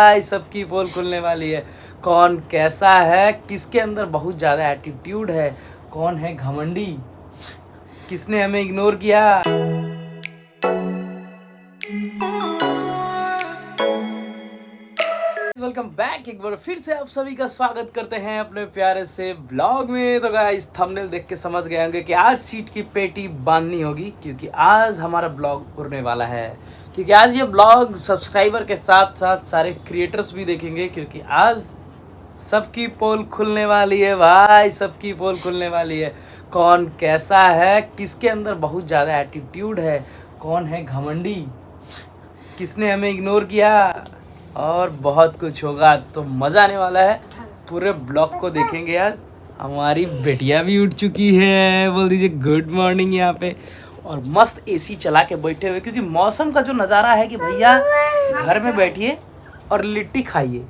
भाई सबकी पोल खुलने वाली है। कौन कैसा है, किसके अंदर बहुत ज़्यादा एटीट्यूड है, कौन है घमंडी, किसने हमें इग्नोर किया। वेलकम बैक, एक बार फिर से आप सभी का स्वागत करते हैं अपने प्यारे से ब्लॉग में। तो गाइस थंबनेल देख के समझ गए होंगे कि आज सीट की पेटी बांधनी होगी, क्योंकि आज हमारा ब्लॉग उड़ने वाला है। क्योंकि आज ये ब्लॉग सब्सक्राइबर के साथ साथ सारे क्रिएटर्स भी देखेंगे, क्योंकि आज सबकी पोल खुलने वाली है भाई, सबकी पोल खुलने वाली है। कौन कैसा है, किसके अंदर बहुत ज़्यादा एटीट्यूड है, कौन है घमंडी, किसने हमें इग्नोर किया, और बहुत कुछ होगा। तो मज़ा आने वाला है, पूरे ब्लॉग को देखेंगे। आज हमारी बेटियां भी उठ चुकी है, बोल दीजिए गुड मॉर्निंग यहाँ पे। और मस्त एसी चला के बैठे हुए, क्योंकि मौसम का जो नज़ारा है कि भैया घर में बैठिए और लिट्टी खाइए,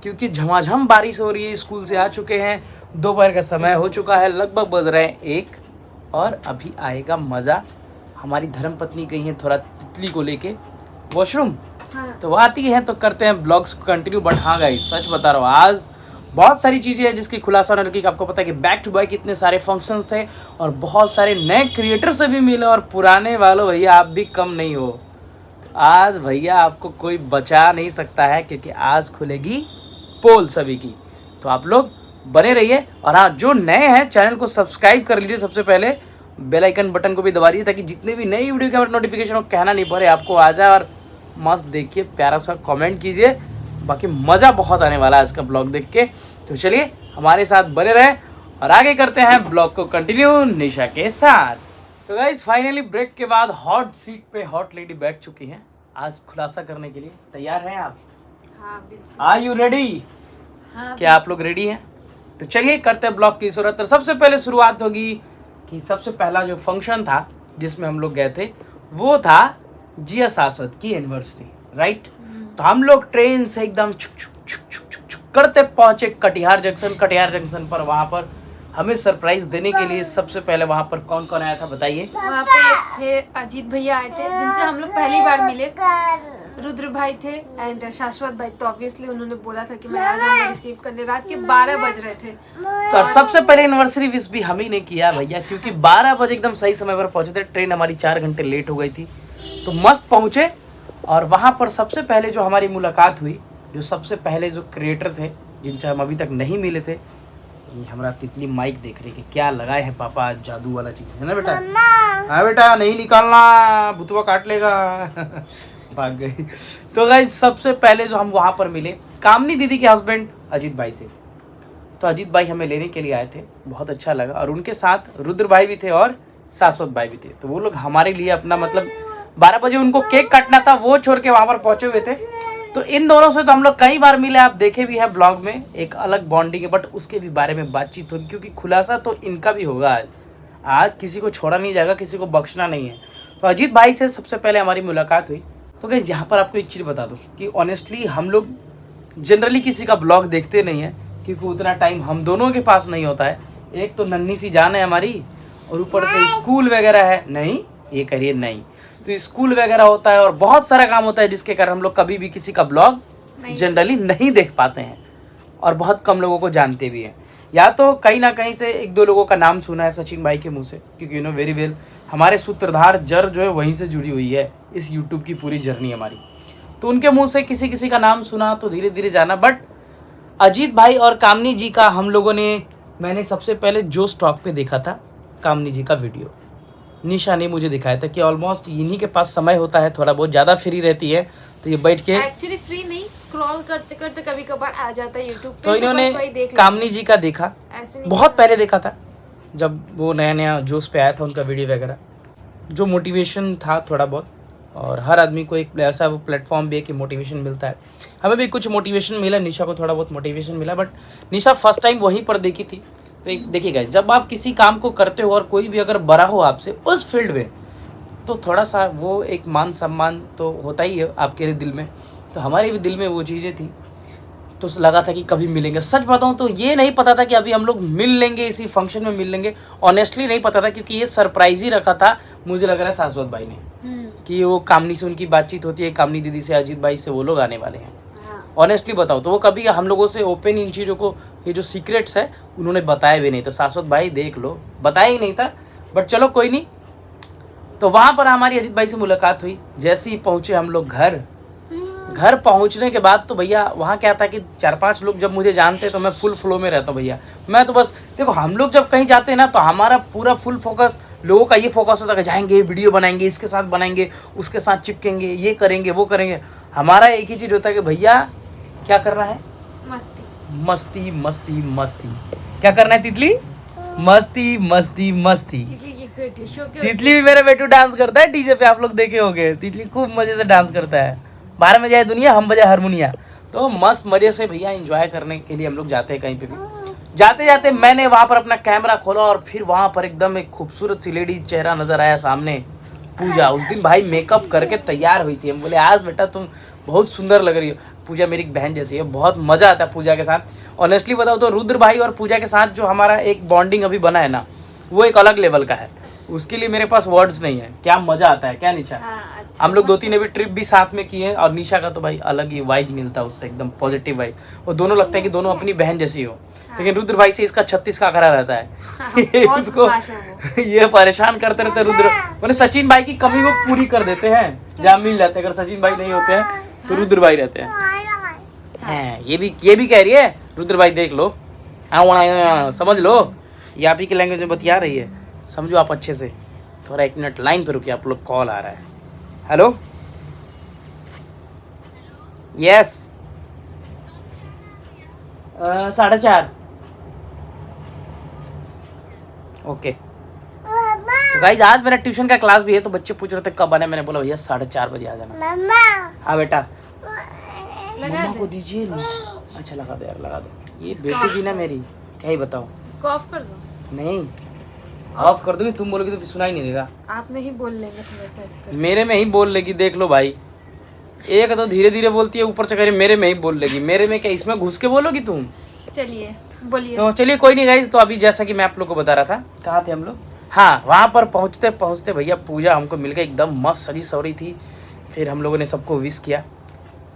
क्योंकि झमाझम बारिश हो रही है। स्कूल से आ चुके हैं, दोपहर का समय हो चुका है, लगभग बज रहे हैं 1, और अभी आएगा मज़ा। हमारी धर्मपत्नी गई हैं थोड़ा तितली को लेके वॉशरूम, तो वो आती है तो करते हैं ब्लॉग्स को कंटिन्यू। बट हाँ गाइस सच बता रहा हूँ, आज बहुत सारी चीज़ें हैं जिसकी खुलासा होने लगी। आपको पता है कि बैक टू बैक इतने सारे फंक्शंस थे, और बहुत सारे नए क्रिएटर से भी मिले, और पुराने वालों भैया आप भी कम नहीं हो। आज भैया आपको कोई बचा नहीं सकता है, क्योंकि आज खुलेगी पोल सभी की। तो आप लोग बने रहिए, और हाँ जो नए हैं चैनल को सब्सक्राइब कर लीजिए। सबसे पहले बेल आइकन बटन को भी दबा दीजिए, ताकि जितने भी नई वीडियो के नोटिफिकेशन हो कहना नहीं पड़े, आपको आ जाए। और मस्त देखिए, प्यारा सा कमेंट कीजिए, बाकी मज़ा बहुत आने वाला है इसका ब्लॉग देख के। तो चलिए हमारे साथ बने रहें, और आगे करते हैं ब्लॉग को कंटिन्यू निशा के साथ। तो गाइस फाइनली ब्रेक के बाद हॉट सीट पे हॉट लेडी बैठ चुकी हैं। आज खुलासा करने के लिए तैयार हैं आप? हाँ बिल्कुल। Are you ready? हाँ, क्या आप लोग रेडी हैं? तो चलिए करते हैं ब्लॉग की शुरुआत। तो सबसे पहले शुरुआत होगी कि सबसे पहला जो फंक्शन था जिसमें हम लोग गए थे, वो था जिया शाश्वत की एनिवर्सरी, राइट। तो हम लोग ट्रेन से एकदम छुक छुक छुक छुक छुक छुक करते पहुंचे कटिहार जंक्शन पर। वहाँ पर हमें सरप्राइज देने के लिए सबसे पहले वहाँ पर कौन कौन आया था बताइए? वहाँ पे थे अजीत भैया आए थे, जिनसे हम लोग पहली बार मिले। रुद्र भाई थे एंड शाश्वत भाई। तो ऑब्वियसली उन्होंने बोला था कि मैं आ जाऊंगा रिसीव करने। रात के 12 बज रहे थे। तो सबसे पहले एनिवर्सरी विश भी हम ही ने किया भैया, क्योंकि 12 बजे एकदम सही समय पर पहुंचे थे। ट्रेन हमारी 4 घंटे लेट हो गई थी, तो मस्त पहुंचे। और वहाँ पर सबसे पहले जो हमारी मुलाकात हुई, जो सबसे पहले जो क्रिएटर थे जिनसे हम अभी तक नहीं मिले थे, ये हमारा तितली माइक देख रही है कि क्या लगाए हैं पापा, जादू वाला चीज़ है ना बेटा? हाँ बेटा नहीं निकालना, भुतवा काट लेगा। भाग गई। तो गाइस सबसे पहले जो हम वहाँ पर मिले कामनी दीदी के हस्बैंड अजीत भाई से। तो अजीत भाई हमें लेने के लिए आए थे, बहुत अच्छा लगा। और उनके साथ रुद्र भाई भी थे और शाश्वत भाई भी थे। तो वो लोग हमारे लिए अपना मतलब 12 बजे उनको केक काटना था, वो छोड़ के वहाँ पर पहुँचे हुए थे। तो इन दोनों से तो हम लोग कई बार मिले, आप देखे भी हैं ब्लॉग में, एक अलग बॉन्डिंग है। बट उसके भी बारे में बातचीत होगी, क्योंकि खुलासा तो इनका भी होगा। आज किसी को छोड़ा नहीं जाएगा, किसी को बख्शना नहीं है। तो अजीत भाई से सबसे पहले हमारी मुलाकात हुई। तो गाइस यहाँ पर आपको एक चीज़ बता दूँ कि ऑनेस्टली हम लोग जनरली किसी का ब्लॉग देखते नहीं है, क्योंकि उतना टाइम हम दोनों के पास नहीं होता है। एक तो नन्ही सी जान है हमारी, और ऊपर से स्कूल वगैरह है। नहीं ये करिए नहीं, तो स्कूल वगैरह होता है और बहुत सारा काम होता है, जिसके कारण हम लोग कभी भी किसी का ब्लॉग जनरली नहीं देख पाते हैं, और बहुत कम लोगों को जानते भी हैं। या तो कहीं ना कहीं से 1-2 लोगों का नाम सुना है सचिन भाई के मुंह से, क्योंकि यू नो वेरी वेल हमारे सूत्रधार जड़ जो है वहीं से जुड़ी हुई है इस यूट्यूब की पूरी जर्नी हमारी। तो उनके मुंह से किसी किसी का नाम सुना, तो धीरे धीरे जाना। बट अजीत भाई और कामनी जी का हम लोगों ने, मैंने सबसे पहले जो स्टॉक पे देखा था कामनी जी का वीडियो, निशा ने मुझे दिखाया था कि ऑलमोस्ट इन्हीं के पास समय होता है, थोड़ा बहुत ज़्यादा फ्री रहती है, तो ये बैठ के एक्चुअली फ्री नहीं, स्क्रॉल करते करते कभी कभार आ जाता है यूट्यूब पे। तो इन्होंने कामनी जी का देखा, ऐसे नहीं बहुत पहले देखा था जब वो नया नया जोश पे आया था उनका वीडियो वगैरह, जो मोटिवेशन था थोड़ा बहुत। और हर आदमी को एक ऐसा वो प्लेटफॉर्म भी है कि मोटिवेशन मिलता है। हमें भी कुछ मोटिवेशन मिला, निशा को थोड़ा बहुत मोटिवेशन मिला। बट निशा फर्स्ट टाइम वहीं पर देखी थी। तो एक देखिएगा, जब आप किसी काम को करते हो और कोई भी अगर बड़ा हो आपसे उस फील्ड में, तो थोड़ा सा वो एक मान सम्मान तो होता ही है आपके दिल में। तो हमारे भी दिल में वो चीज़ें थी, तो लगा था कि कभी मिलेंगे। सच बताऊं तो ये नहीं पता था कि अभी हम लोग मिल लेंगे, इसी फंक्शन में मिल लेंगे। ऑनेस्टली नहीं पता था, क्योंकि ये सरप्राइज ही रखा था, मुझे लग रहा है शाश्वत भाई ने, कि वो कामनी से उनकी बातचीत होती है, कामनी दीदी से, अजीत भाई से, वो लोग आने वाले हैं। ऑनेस्टली बताओ तो वो कभी हम लोगों से ओपन इन चीज़ों को, ये जो सीक्रेट्स है उन्होंने बताया भी नहीं। तो शाश्वत भाई देख लो, बताया ही नहीं था, बट चलो कोई नहीं। तो वहाँ पर हमारी अजीत भाई से मुलाकात हुई। जैसे ही पहुँचे हम लोग घर पहुंचने के बाद तो भैया वहाँ क्या था कि 4-5 लोग जब मुझे जानते तो मैं फुल फ्लो में रहता हूँ भैया। मैं तो बस देखो, हम लोग जब कहीं जाते हैं ना तो हमारा पूरा फुल फोकस, लोगों का ये फोकस होता है कि जाएंगे वीडियो बनाएंगे, इसके साथ बनाएंगे, उसके साथ चिपकेंगे, ये करेंगे वो करेंगे। हमारा एक ही चीज़ होता है कि भैया क्या करना है, मस्ती मस्ती मस्ती। क्या करना है तितली, मस्ती मस्ती मस्ती। तितली भी मेरे बेटू डांस करता है डीजे पे, आप लोग देखे होंगे। तितली खूब मजे से डांस करता है। 12 में जाए दुनिया, हम बजाए हारमोनिया। तो मस्त मजे से भैया एंजॉय करने के लिए हम लोग जाते हैं कहीं पे भी। जाते जाते मैंने वहाँ पर अपना कैमरा खोला और फिर वहाँ पर एकदम एक खूबसूरत सी लेडी चेहरा नजर आया सामने, पूजा। उस दिन भाई मेकअप करके तैयार हुई थी। हम बोले आज बेटा तुम बहुत सुंदर लग रही हो। पूजा मेरी बहन जैसी है, बहुत मज़ा आता है पूजा के साथ। ऑनेस्टली बताओ तो रुद्र भाई और पूजा के साथ जो हमारा एक बॉन्डिंग अभी बना है ना, वो एक अलग लेवल का है। उसके लिए मेरे पास वर्ड्स नहीं है। क्या मज़ा आता है, क्या निशा? अच्छा, हम लोग 2-3 अभी ट्रिप भी साथ में किए हैं और निशा का तो भाई अलग ही वाइब मिलता है उससे, एकदम पॉजिटिव वाइब। वो दोनों लगता है कि दोनों अपनी बहन जैसी हो। लेकिन रुद्र भाई से इसका 36 का आंकड़ा रहता है। इसको ये परेशान करते रहते रुद्र। मैंने सचिन भाई की कमी वो पूरी कर देते हैं, जहाँ मिल जाते हैं। अगर सचिन भाई नहीं होते हैं तो रुद्र भाई रहते हैं। ये भी कह रही है रुद्र भाई, देख लो, समझ लो, ये आप ही की लैंग्वेज में बतिया रही है, समझो आप अच्छे से। थोड़ा 1 मिनट लाइन पे रुकिए, आप लोग कॉल आ रहा है। Hello, yes, 4:30। ओके। तो गाइज आज मेरा ट्यूशन का क्लास भी है, तो बच्चे पूछ रहे थे कब आने। मैंने बोला भैया 4:30 बजे आ जाना। हाँ बेटा, मम्मा को दीजिए। अच्छा लगा दो यार, लगा दो। ये बेटी थी ना मेरी, क्या ही बताओ। इसको ऑफ कर दो। नहीं, ऑफ कर दोगी, तुम बोलोगी तो फिर सुनाई नहीं देगा। आप में ही बोल लेंगे थोड़ा सा इसका। मेरे में ही बोल लेगी, देख लो भाई। एक तो धीरे धीरे बोलती है, ऊपर से कह रही मेरे में ही बोल लेगी। मेरे में क्या, इसमें घुस के बोलोगी तुम? चलिए बोलिए। तो चलिए कोई नहीं गाइज। तो अभी जैसा कि मैं आप लोग को बता रहा था, कहाँ थे हम लोग? हाँ, वहाँ पर पहुँचते पहुँचते भैया पूजा हमको मिल गई, एकदम मस्त सजी सवरी थी। फिर हम लोगों ने सबको विश किया,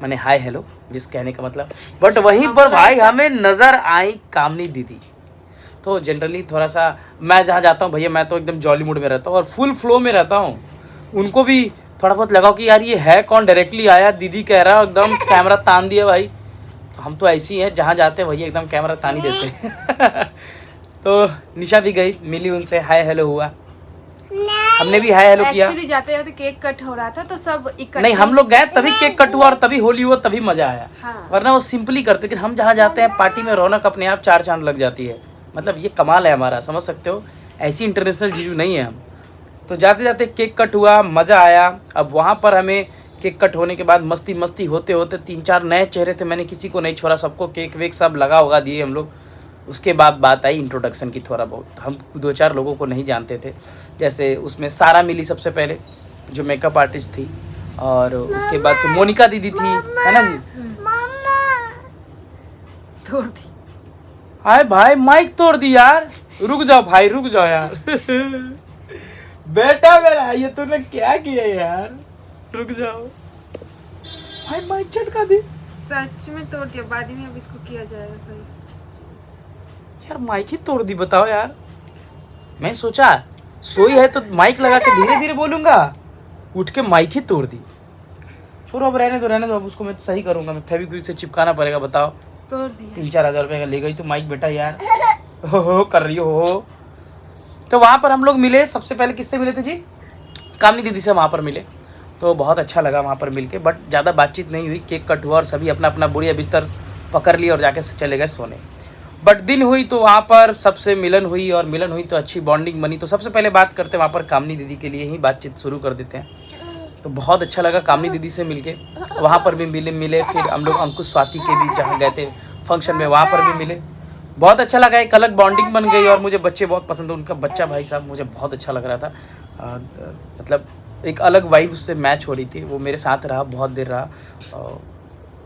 मैंने हाय हेलो विश कहने का मतलब। बट वहीं पर भाई हमें नज़र आई कामनी दीदी। तो जनरली थोड़ा सा मैं जहाँ जाता हूँ भैया, मैं तो एकदम जॉली मूड में रहता हूँ और फुल फ्लो में रहता हूँ। उनको भी थोड़ा बहुत लगा कि यार ये है कौन, डायरेक्टली आया, दीदी कह रहा है, एकदम कैमरा तान दिया भाई। तो हम तो ऐसी हैं, जहाँ जाते हैं भैया एकदम कैमरा तान ही देते हैं। तो निशा भी गई, मिली उनसे, हाय हेलो हुआ, हमने भी हाय हेलो किया। एक्चुअली जाते जाते केक कट हो रहा था तो सब इकट्ठे, नहीं हम लोग गए तभी केक कट हुआ और तभी होली हुआ, तभी मजा आया। हाँ। वरना वो सिंपली करते। लेकिन हम जहाँ जाते हैं पार्टी में रौनक अपने आप 4 चांद लग जाती है। मतलब ये कमाल है हमारा, समझ सकते हो। ऐसी इंटरनेशनल जीजू नहीं है हम। तो जाते जाते केक कट हुआ, मज़ा आया। अब वहाँ पर हमें केक कट होने के बाद मस्ती मस्ती होते होते 3-4 नए चेहरे थे, मैंने किसी को नहीं छोड़ा, सबको केक वेक सब लगा होगा दिए हम लोग। उसके बाद बात आई इंट्रोडक्शन की। थोड़ा बहुत हम 2-4 लोगों को नहीं जानते थे। जैसे उसमें सारा मिली सबसे पहले, जो मेकअप आर्टिस्ट थी, और उसके बाद से मोनिका दीदी थी, है ना जी? तोड़ दी। हाय भाई माइक तोड़ दी यार, रुक जाओ भाई, रुक जाओ यार। बेटा मेरा, ये तूने क्या किया यार, रुक जाओ भाई, माइक झटका दी। सच में तोड़ दिया, बाद में अब इसको किया जाएगा सही। यार माइक ही तोड़ दी, बताओ यार। मैं सोचा सोई है तो माइक लगा के धीरे धीरे बोलूंगा, उठ के माइक ही तोड़ दी। छोड़ो अब, रहने दो, अब उसको मैं सही करूंगा। मैं फेविक्विक से चिपकाना पड़ेगा, बताओ। तोड़ दिया। 3-4 हज़ार रुपये का ले गई तो माइक बेटा यार, हो कर रही हो। तो वहाँ पर हम लोग मिले। सबसे पहले किससे मिले थे जी? कामनी दीदी से वहाँ पर मिले। तो बहुत अच्छा लगा वहाँ पर मिल के, बट ज़्यादा बातचीत नहीं हुई। केक कट हुआ और सभी अपना अपना बुढ़िया बिस्तर पकड़ लिया और जाके चले गए सोने। बट दिन हुई तो वहाँ पर सबसे मिलन हुई, और मिलन हुई तो अच्छी बॉन्डिंग बनी। तो सबसे पहले बात करते हैं वहाँ पर कामनी दीदी के लिए ही बातचीत शुरू कर देते हैं। तो बहुत अच्छा लगा कामनी दीदी से मिलके। वहाँ पर भी मिले। फिर हम लोग अंकुश स्वाति के भी जहाँ गए थे फंक्शन में, वहाँ पर भी मिले। बहुत अच्छा लगा, एक अलग बॉन्डिंग बन गई। और मुझे बच्चे बहुत पसंद है, उनका बच्चा भाई साहब मुझे बहुत अच्छा लग रहा था। मतलब एक अलग वाइब उससे मैच हो रही थी। वो मेरे साथ रहा, बहुत देर रहा।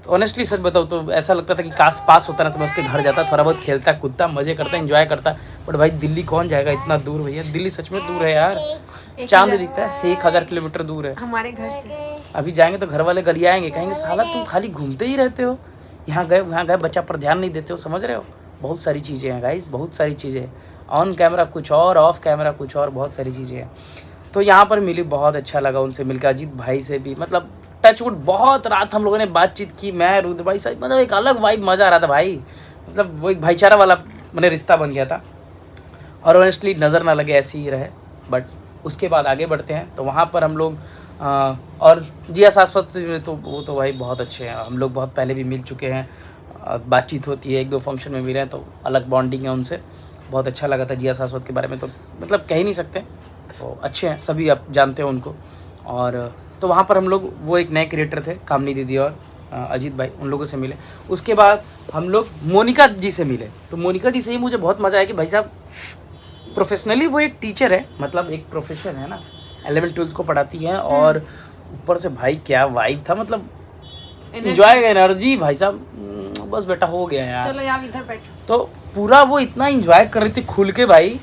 ऑनेस्टली सच बताऊँ तो ऐसा लगता था कि काश पास होता ना तो मैं उसके घर जाता, थोड़ा बहुत खेलता कूदता, मज़े करता, एंजॉय करता। बट भाई दिल्ली कौन जाएगा इतना दूर भैया, दिल्ली सच में दूर है यार, चांद दिखता है। 1000 किलोमीटर दूर है हमारे घर से। अभी जाएंगे तो घर वाले गलियाएंगे, कहेंगे साला तुम खाली घूमते ही रहते हो, यहाँ गए वहाँ गए, बच्चा पर ध्यान नहीं देते हो, समझ रहे हो। बहुत सारी चीज़ें हैं गाइस, बहुत सारी चीज़ें हैं। ऑन कैमरा कुछ और, ऑफ कैमरा कुछ और, बहुत सारी चीज़ें हैं। तो यहाँ पर मिली, बहुत अच्छा लगा उनसे मिलकर। अजीत भाई से भी मतलब टचवुड बहुत रात हम लोगों ने बातचीत की, मैं रुद्र भाई साहब, मतलब एक अलग वाइब, मज़ा आ रहा था भाई। मतलब वो एक भाईचारा वाला मैंने रिश्ता बन गया था। और ऑनेस्टली नज़र ना लगे ऐसे ही रहे। बट उसके बाद आगे बढ़ते हैं। तो वहाँ पर हम लोग और जिया शाश्वत से तो वो तो भाई बहुत अच्छे हैं, हम लोग बहुत पहले भी मिल चुके हैं, बातचीत होती है, 1-2 फंक्शन में मिले हैं, तो अलग बॉन्डिंग है उनसे। बहुत अच्छा लगा था जिया शाश्वत के बारे में, तो मतलब कह ही नहीं सकते, तो अच्छे हैं, सभी आप जानते हो उनको। और तो वहाँ पर हम लोग, वो एक नए क्रिएटर थे कामनी दीदी और अजीत भाई, उन लोगों से मिले। उसके बाद हम लोग मोनिका जी से मिले। तो मोनिका जी से ही मुझे बहुत मज़ा आया कि भाई साहब प्रोफेशनली वो एक टीचर है, मतलब एक प्रोफेशन है ना, 11th-12th को पढ़ाती हैं। और ऊपर से भाई क्या वाइब था, मतलब एंजॉय एनर्जी भाई साहब, बस बेटा हो गया यार। चलो यार इधर बैठ। तो पूरा वो इतना एंजॉय कर रही थी खुल के भाई,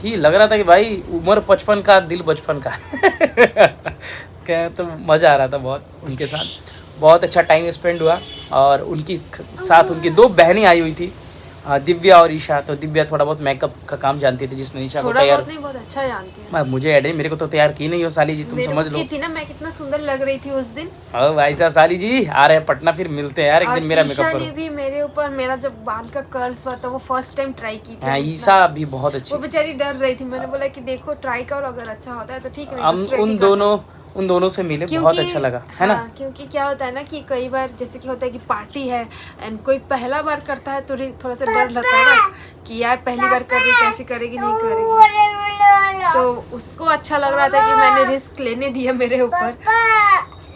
कि लग रहा था कि भाई उम्र 55 का, दिल 55 का। क्या तो मज़ा आ रहा था बहुत उनके साथ, बहुत अच्छा टाइम स्पेंड हुआ। और उनकी साथ उनकी 2 बहनें आई हुई थी, दिव्या और ईशा। तो दिव्या थोड़ा बहुत मेकअप का काम जानती थी, जिसने ईशा को तैयार, नहीं बहुत अच्छा जानती है। मुझे ऐड नहीं, मेरे को तो तैयार की नहीं हो साली जी, तुम समझ लो। की थी ना, मैं कितना सुंदर लग रही थी उस दिन। ओ भाई साहब, साली जी आ रहे हैं पटना, फिर मिलते हैं यार एक दिन, मेरा मेकअप ईशा करो। ने भी मेरे ऊपर, मेरा जब बाल का कर्ल्स हुआ था वो फर्स्ट टाइम ट्राई की थी। हाँ, ईशा भी बहुत अच्छी। वो बेचारी डर रही थी, मैंने बोला कि देखो ट्राई करो, अगर अच्छा होता है तो ठीक है। हम उन दोनों से मिले, बहुत अच्छा लगा, है ना। क्योंकि क्या होता है ना कि कई बार जैसे कि होता है कि पार्टी है एंड कोई पहला बार करता है तो थोड़ा सा डर लगता है ना कि यार पहली बार कर रही, कैसे करेगी, नहीं करेगी। तो उसको अच्छा लग रहा था कि मैंने रिस्क लेने दिया मेरे ऊपर।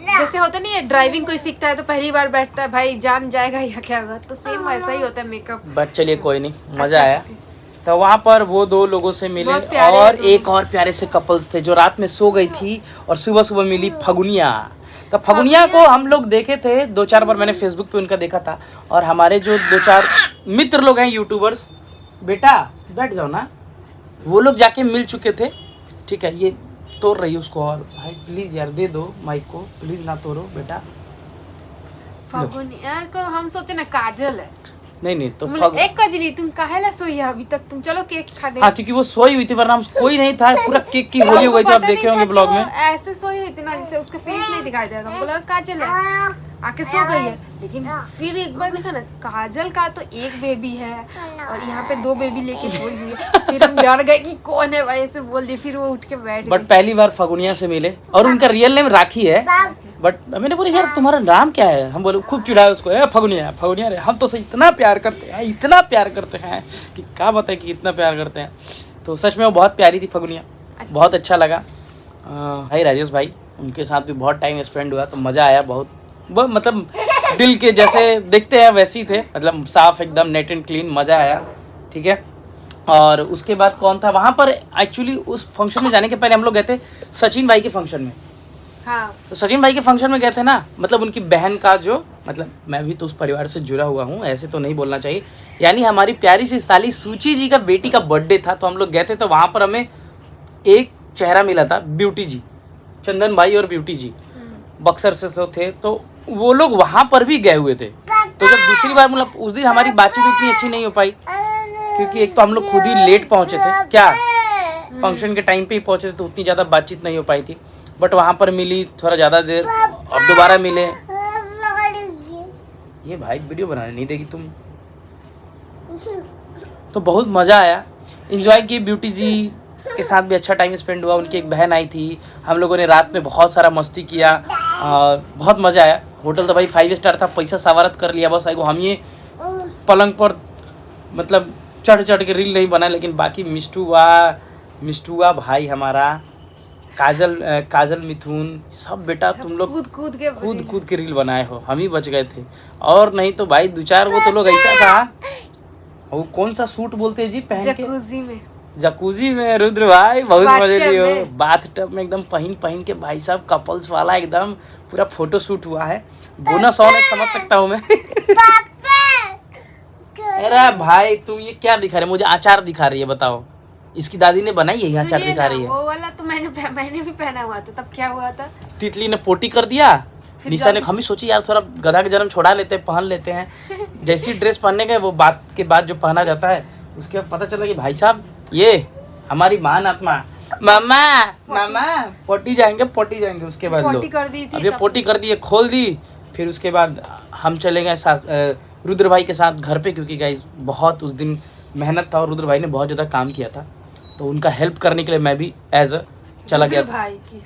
जैसे होता नहीं है, ड्राइविंग कोई सीखता है तो पहली बार बैठता है, भाई जान जाएगा या क्या होगा, तो सेम ऐसा ही होता है मेकअप। बट चलिए कोई नहीं, मज़ा आया। तो वहाँ पर वो 2 लोगों से मिले, और एक और प्यारे से कपल्स थे जो रात में सो गई थी और सुबह सुबह मिली, फगुनिया। तो फगुनिया को हम लोग देखे थे 2-4 बार, मैंने फेसबुक पे उनका देखा था। और हमारे जो 2-4 मित्र लोग हैं यूट्यूबर्स, बेटा बैठ जाओ ना, वो लोग जाके मिल चुके थे। ठीक है, ये तोड़ रही है उसको, और भाई प्लीज़ यार दे दो माइक को, प्लीज़ ना तोड़ो बेटा। फगुनिया को हम सोचे ना काजल है। नहीं तो एक कजली, तुम काहेला सोई है अभी तक, तुम चलो केक खाने। हाँ, क्योंकि वो सोई हुई थी, वरना कोई नहीं था, पूरा केक की होली हो गई थी, आप देखे होंगे ब्लॉग में। ऐसे सोई हुई थी ना, जिससे उसका फेस नहीं दिखाई दे रहा था, बोला काजल है, आके सो गई है। लेकिन फिर एक बार देखा ना, काजल का तो एक बेबी है और यहाँ पे 2 बेबी लेके सोई हुई है। फिर हम डर गए कि कौन है भाई, ऐसे बोल दिया, फिर वो उठ के बैठ गई। बट पहली बार फगुनिया से मिले, और उनका रियल नेम राखी है। बट मैंने बोला यार तुम्हारा नाम क्या है, हम बोले, खूब चिढ़ाया उसको, फगुनिया फगुनिया रे, हम तो से इतना प्यार करते हैं, इतना प्यार करते हैं कि क्या बताए कि इतना प्यार करते हैं। तो सच में वो बहुत प्यारी थी फगुनिया, बहुत अच्छा लगा। भाई राजेश भाई, उनके साथ भी बहुत टाइम स्पेंड हुआ, तो मज़ा आया बहुत। मतलब दिल के जैसे देखते हैं वैसे ही थे, मतलब साफ एकदम, नेट एंड क्लीन, मज़ा आया। ठीक है, और उसके बाद कौन था वहाँ पर, एक्चुअली उस फंक्शन में जाने के पहले हम लोग गए थे सचिन भाई के फंक्शन में। हाँ, तो सचिन भाई के फंक्शन में गए थे ना, मतलब उनकी बहन का जो, मतलब मैं भी तो उस परिवार से जुड़ा हुआ हूँ, ऐसे तो नहीं बोलना चाहिए, यानी हमारी प्यारी सी साली सूची जी का बेटी का बर्थडे था। तो हम लोग गए थे, तो वहाँ पर हमें एक चेहरा मिला था, ब्यूटी जी, चंदन भाई और ब्यूटी जी बक्सर से तो थे, तो वो लोग वहाँ पर भी गए हुए थे। तो जब दूसरी बार, मतलब उस दिन हमारी बातचीत उतनी अच्छी नहीं हो पाई, क्योंकि एक तो हम लोग खुद ही लेट पहुँचे थे, क्या फंक्शन के टाइम पे ही पहुँचे थे, तो उतनी ज़्यादा बातचीत नहीं हो पाई थी। बट वहाँ पर मिली थोड़ा ज़्यादा देर, और दोबारा मिले। ये भाई वीडियो बनाने नहीं देगी तुम। तो बहुत मज़ा आया, एंजॉय की, ब्यूटी जी के साथ भी अच्छा टाइम स्पेंड हुआ। उनकी एक बहन आई थी, हम लोगों ने रात में बहुत सारा मस्ती किया, बहुत मज़ा आया। होटल तो भाई 5 स्टार था, पैसा सवारत कर लिया बस। हम ये पलंग पर मतलब चढ़ के रील नहीं बना, लेकिन बाकी मिष्टुआ भाई हमारा, काजल मिथुन, सब बेटा तुम लोग कूद के रील बनाए हो, हम ही बच गए थे। और नहीं तो भाई 2-4 वो तो लोग ऐसा था, वो कौन सा सूट बोलते हैं जी पहन के, जकूजी में रुद्र भाई बहुत मजे लिए, बाथ टब में एकदम पहन के भाई साहब, कपल्स वाला एकदम पूरा फोटो शूट हुआ है। बोनस ऑन समझ सकता हूँ मैं। अरे भाई तुम ये क्या दिखा रहे, मुझे अचार दिखा रही है, बताओ इसकी दादी ने बनाई है, अचार दिखा रही है। वो वाला तो मैंने भी पहना हुआ था, तब क्या हुआ था, तितली ने पोटी कर दिया, निशा ने हम ही सोची यार थोड़ा गधा के जन्म छोड़ा लेते हैं, पहन लेते हैं। जैसी ड्रेस पहनने के वो बात के बाद जो पहना जाता है उसके बाद पता चला कि भाई साहब ये हमारी महान आत्मा मामा मामा पोटी जाएंगे उसके बाद पोटी कर दी थी, अब ये पोटी कर दी है, खोल दी। फिर उसके बाद हम चले गए रुद्र भाई के साथ घर पे, क्योंकि गाइस बहुत उस दिन मेहनत था और रुद्र भाई ने बहुत ज़्यादा काम किया था, तो उनका हेल्प करने के लिए मैं भी एज अ चला गया। भाई की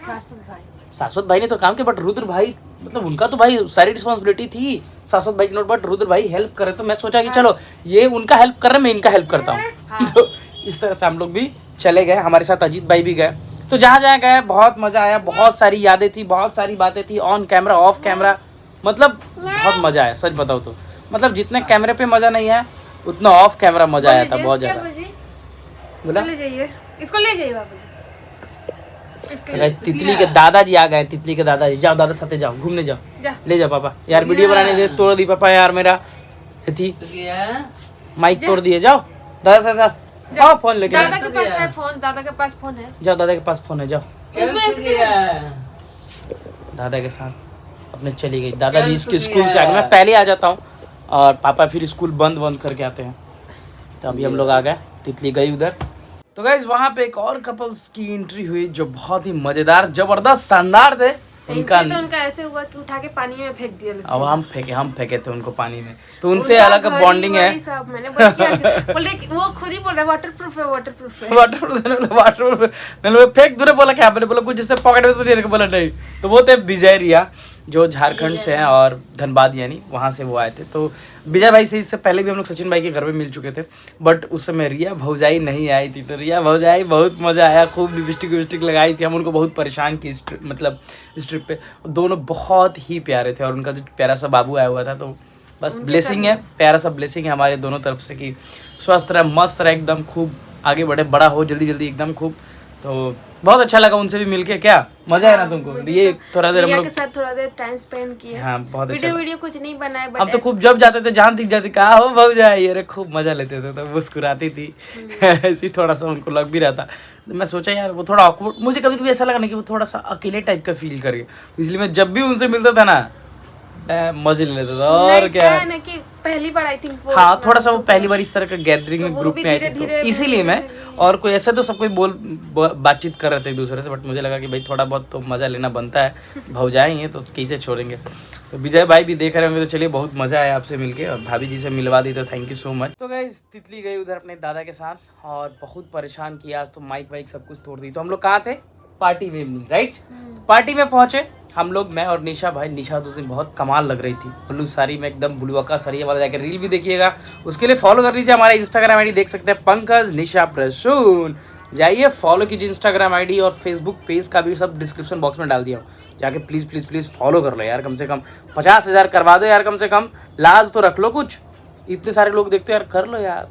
शाश्वत भाई ने तो काम किया, बट रुद्र भाई मतलब उनका तो भाई सारी रिस्पॉन्सिबिलिटी थी शाश्वत भाई की नोट, बट रुद्र भाई हेल्प करे तो मैं सोचा कि चलो ये उनका हेल्प कर रहे हैं, मैं इनका हेल्प करता हूँ। तो इस तरह से हम लोग भी चले गए, हमारे साथ अजीत भाई भी गए। तो जहाँ जहाँ गए बहुत मज़ा आया, बहुत सारी यादें थी, बहुत सारी बातें थी, ऑन कैमरा ऑफ कैमरा, मतलब बहुत मज़ा आया। सच बताओ तो मतलब जितने कैमरे पे मज़ा नहीं है उतना ऑफ कैमरा मज़ा आया था बहुत ज़्यादा। बोला इसको ले जाइए बाबू जी। तितली के दादाजी आ गए, तितली के दादाजी। जाओ दादा साथे जाओ, घूमने जाओ, ले जाओ पापा। यार वीडियो बनाने दे, तोड़ दी पापा यार मेरा थी माइक तोड़ दिए। जाओ दादा साथ आओ, फोन लेके दादा के पास है फोन, दादा के पास फोन है। जाओ दादा के पास फोन है, जाओ इसमें दादा के साथ अपने चली गई। दादा भी इसके स्कूल से आ गए, मैं पहले आ जाता हूँ और पापा फिर स्कूल बंद करके आते हैं। तो अभी हम लोग आ गए, तितली गई उधर। तो गाइस वहाँ पे एक और कपल्स की एंट्री हुई जो बहुत ही मजेदार, जबरदस्त, शानदार थे। उनका ऐसे हुआ कि उठा के पानी में फेंक दिया। अब हम फेंके थे उनको पानी में, तो उनसे अलग बॉन्डिंग है। मैंने बोले वो खुद ही बोल रहा है वाटरप्रूफ है, वाटरप्रूफ मैंने फेंक दूर बोला क्या, मैंने बोला कुछ जिससे पॉकेट में तो नहीं रखे, बोला नहीं। तो वो थे विजय रिया जो झारखंड से हैं और धनबाद यानी वहाँ से वो आए थे। तो विजय भाई से इससे पहले भी हम लोग सचिन भाई के घर पे मिल चुके थे, बट उस समय रिया भौजाई नहीं आई थी। तो रिया भौजाई बहुत मज़ा आया, खूब लिपस्टिक लगाई थी, हम उनको बहुत परेशान की मतलब इस ट्रिप पे। दोनों बहुत ही प्यारे थे और उनका जो प्यारा सा बाबू आया हुआ था, तो बस ब्लेसिंग है, प्यारा सा ब्लेसिंग है हमारे दोनों तरफ से कि स्वस्थ रहे, मस्त रहे, एकदम खूब आगे बढ़े, बड़ा हो जल्दी एकदम खूब। तो बहुत अच्छा लगा उनसे भी मिलके। क्या मजा है ना तुमको? ये थोड़ा देर हम लोग के साथ थोड़ा देर टाइम स्पेंड किया। हाँ बहुत अच्छा। वीडियो कुछ नहीं बनाए, बट हम तो खूब जब जाते थे जहाँ दिख जाती कहा हो भौजाई, अरे खूब मजा लेते थे, तो मुस्कुराती थी ऐसे थोड़ा सा उनको लग भी रहा था। तो मैं सोचा यार वो थोड़ा ऑकवर्ड, मुझे कभी कभी ऐसा लगा ना कि वो थोड़ा सा अकेले टाइप का फील करे, इसलिए मैं जब भी उनसे मिलता था ना मजे ले लेता था। और क्या है ना कि पहली बार आई थिंक हाँ थोड़ा सा वो पहली बार इस तरह का गैदरिंग में ग्रुप में आए थे, तो इसीलिए मैं और कोई ऐसा तो सब कोई बातचीत कर रहे थे एक दूसरे से, बट मुझे लगा कि भाई थोड़ा बहुत तो मज़ा लेना बनता है, भौजाई हैं तो कैसे छोड़ेंगे। तो विजय भाई भी देख रहे होंगे, तो चलिए बहुत मज़ा आया आपसे मिलके, और भाभी जी से मिलवा दी तो थैंक यू सो मच। तो गाइस तितली गई उधर अपने दादा के साथ और बहुत परेशान किया आज, तो माइक वाइक सब कुछ तोड़ दी। तो हम लोग कहाँ थे? पार्टी में, राइट? पार्टी में पहुंचे हम लोग, मैं और निशा भाई। निशा तो उस दिन बहुत कमाल लग रही थी, ब्लू साड़ी में एकदम ब्लूअक्का सरिया वाला, जाकर रील भी देखिएगा, उसके लिए फॉलो कर लीजिए हमारा इंस्टाग्राम आईडी, देख सकते हैं पंकज निशा प्रसून, जाइए फॉलो कीजिए इंस्टाग्राम आईडी और फेसबुक पेज का भी सब डिस्क्रिप्शन बॉक्स में डाल दिया हूँ, जाके प्लीज़ फॉलो कर लो यार, कम से कम 50,000 करवा दो यार, कम से कम लाज तो रख लो कुछ, इतने सारे लोग देखते यार, कर लो यार,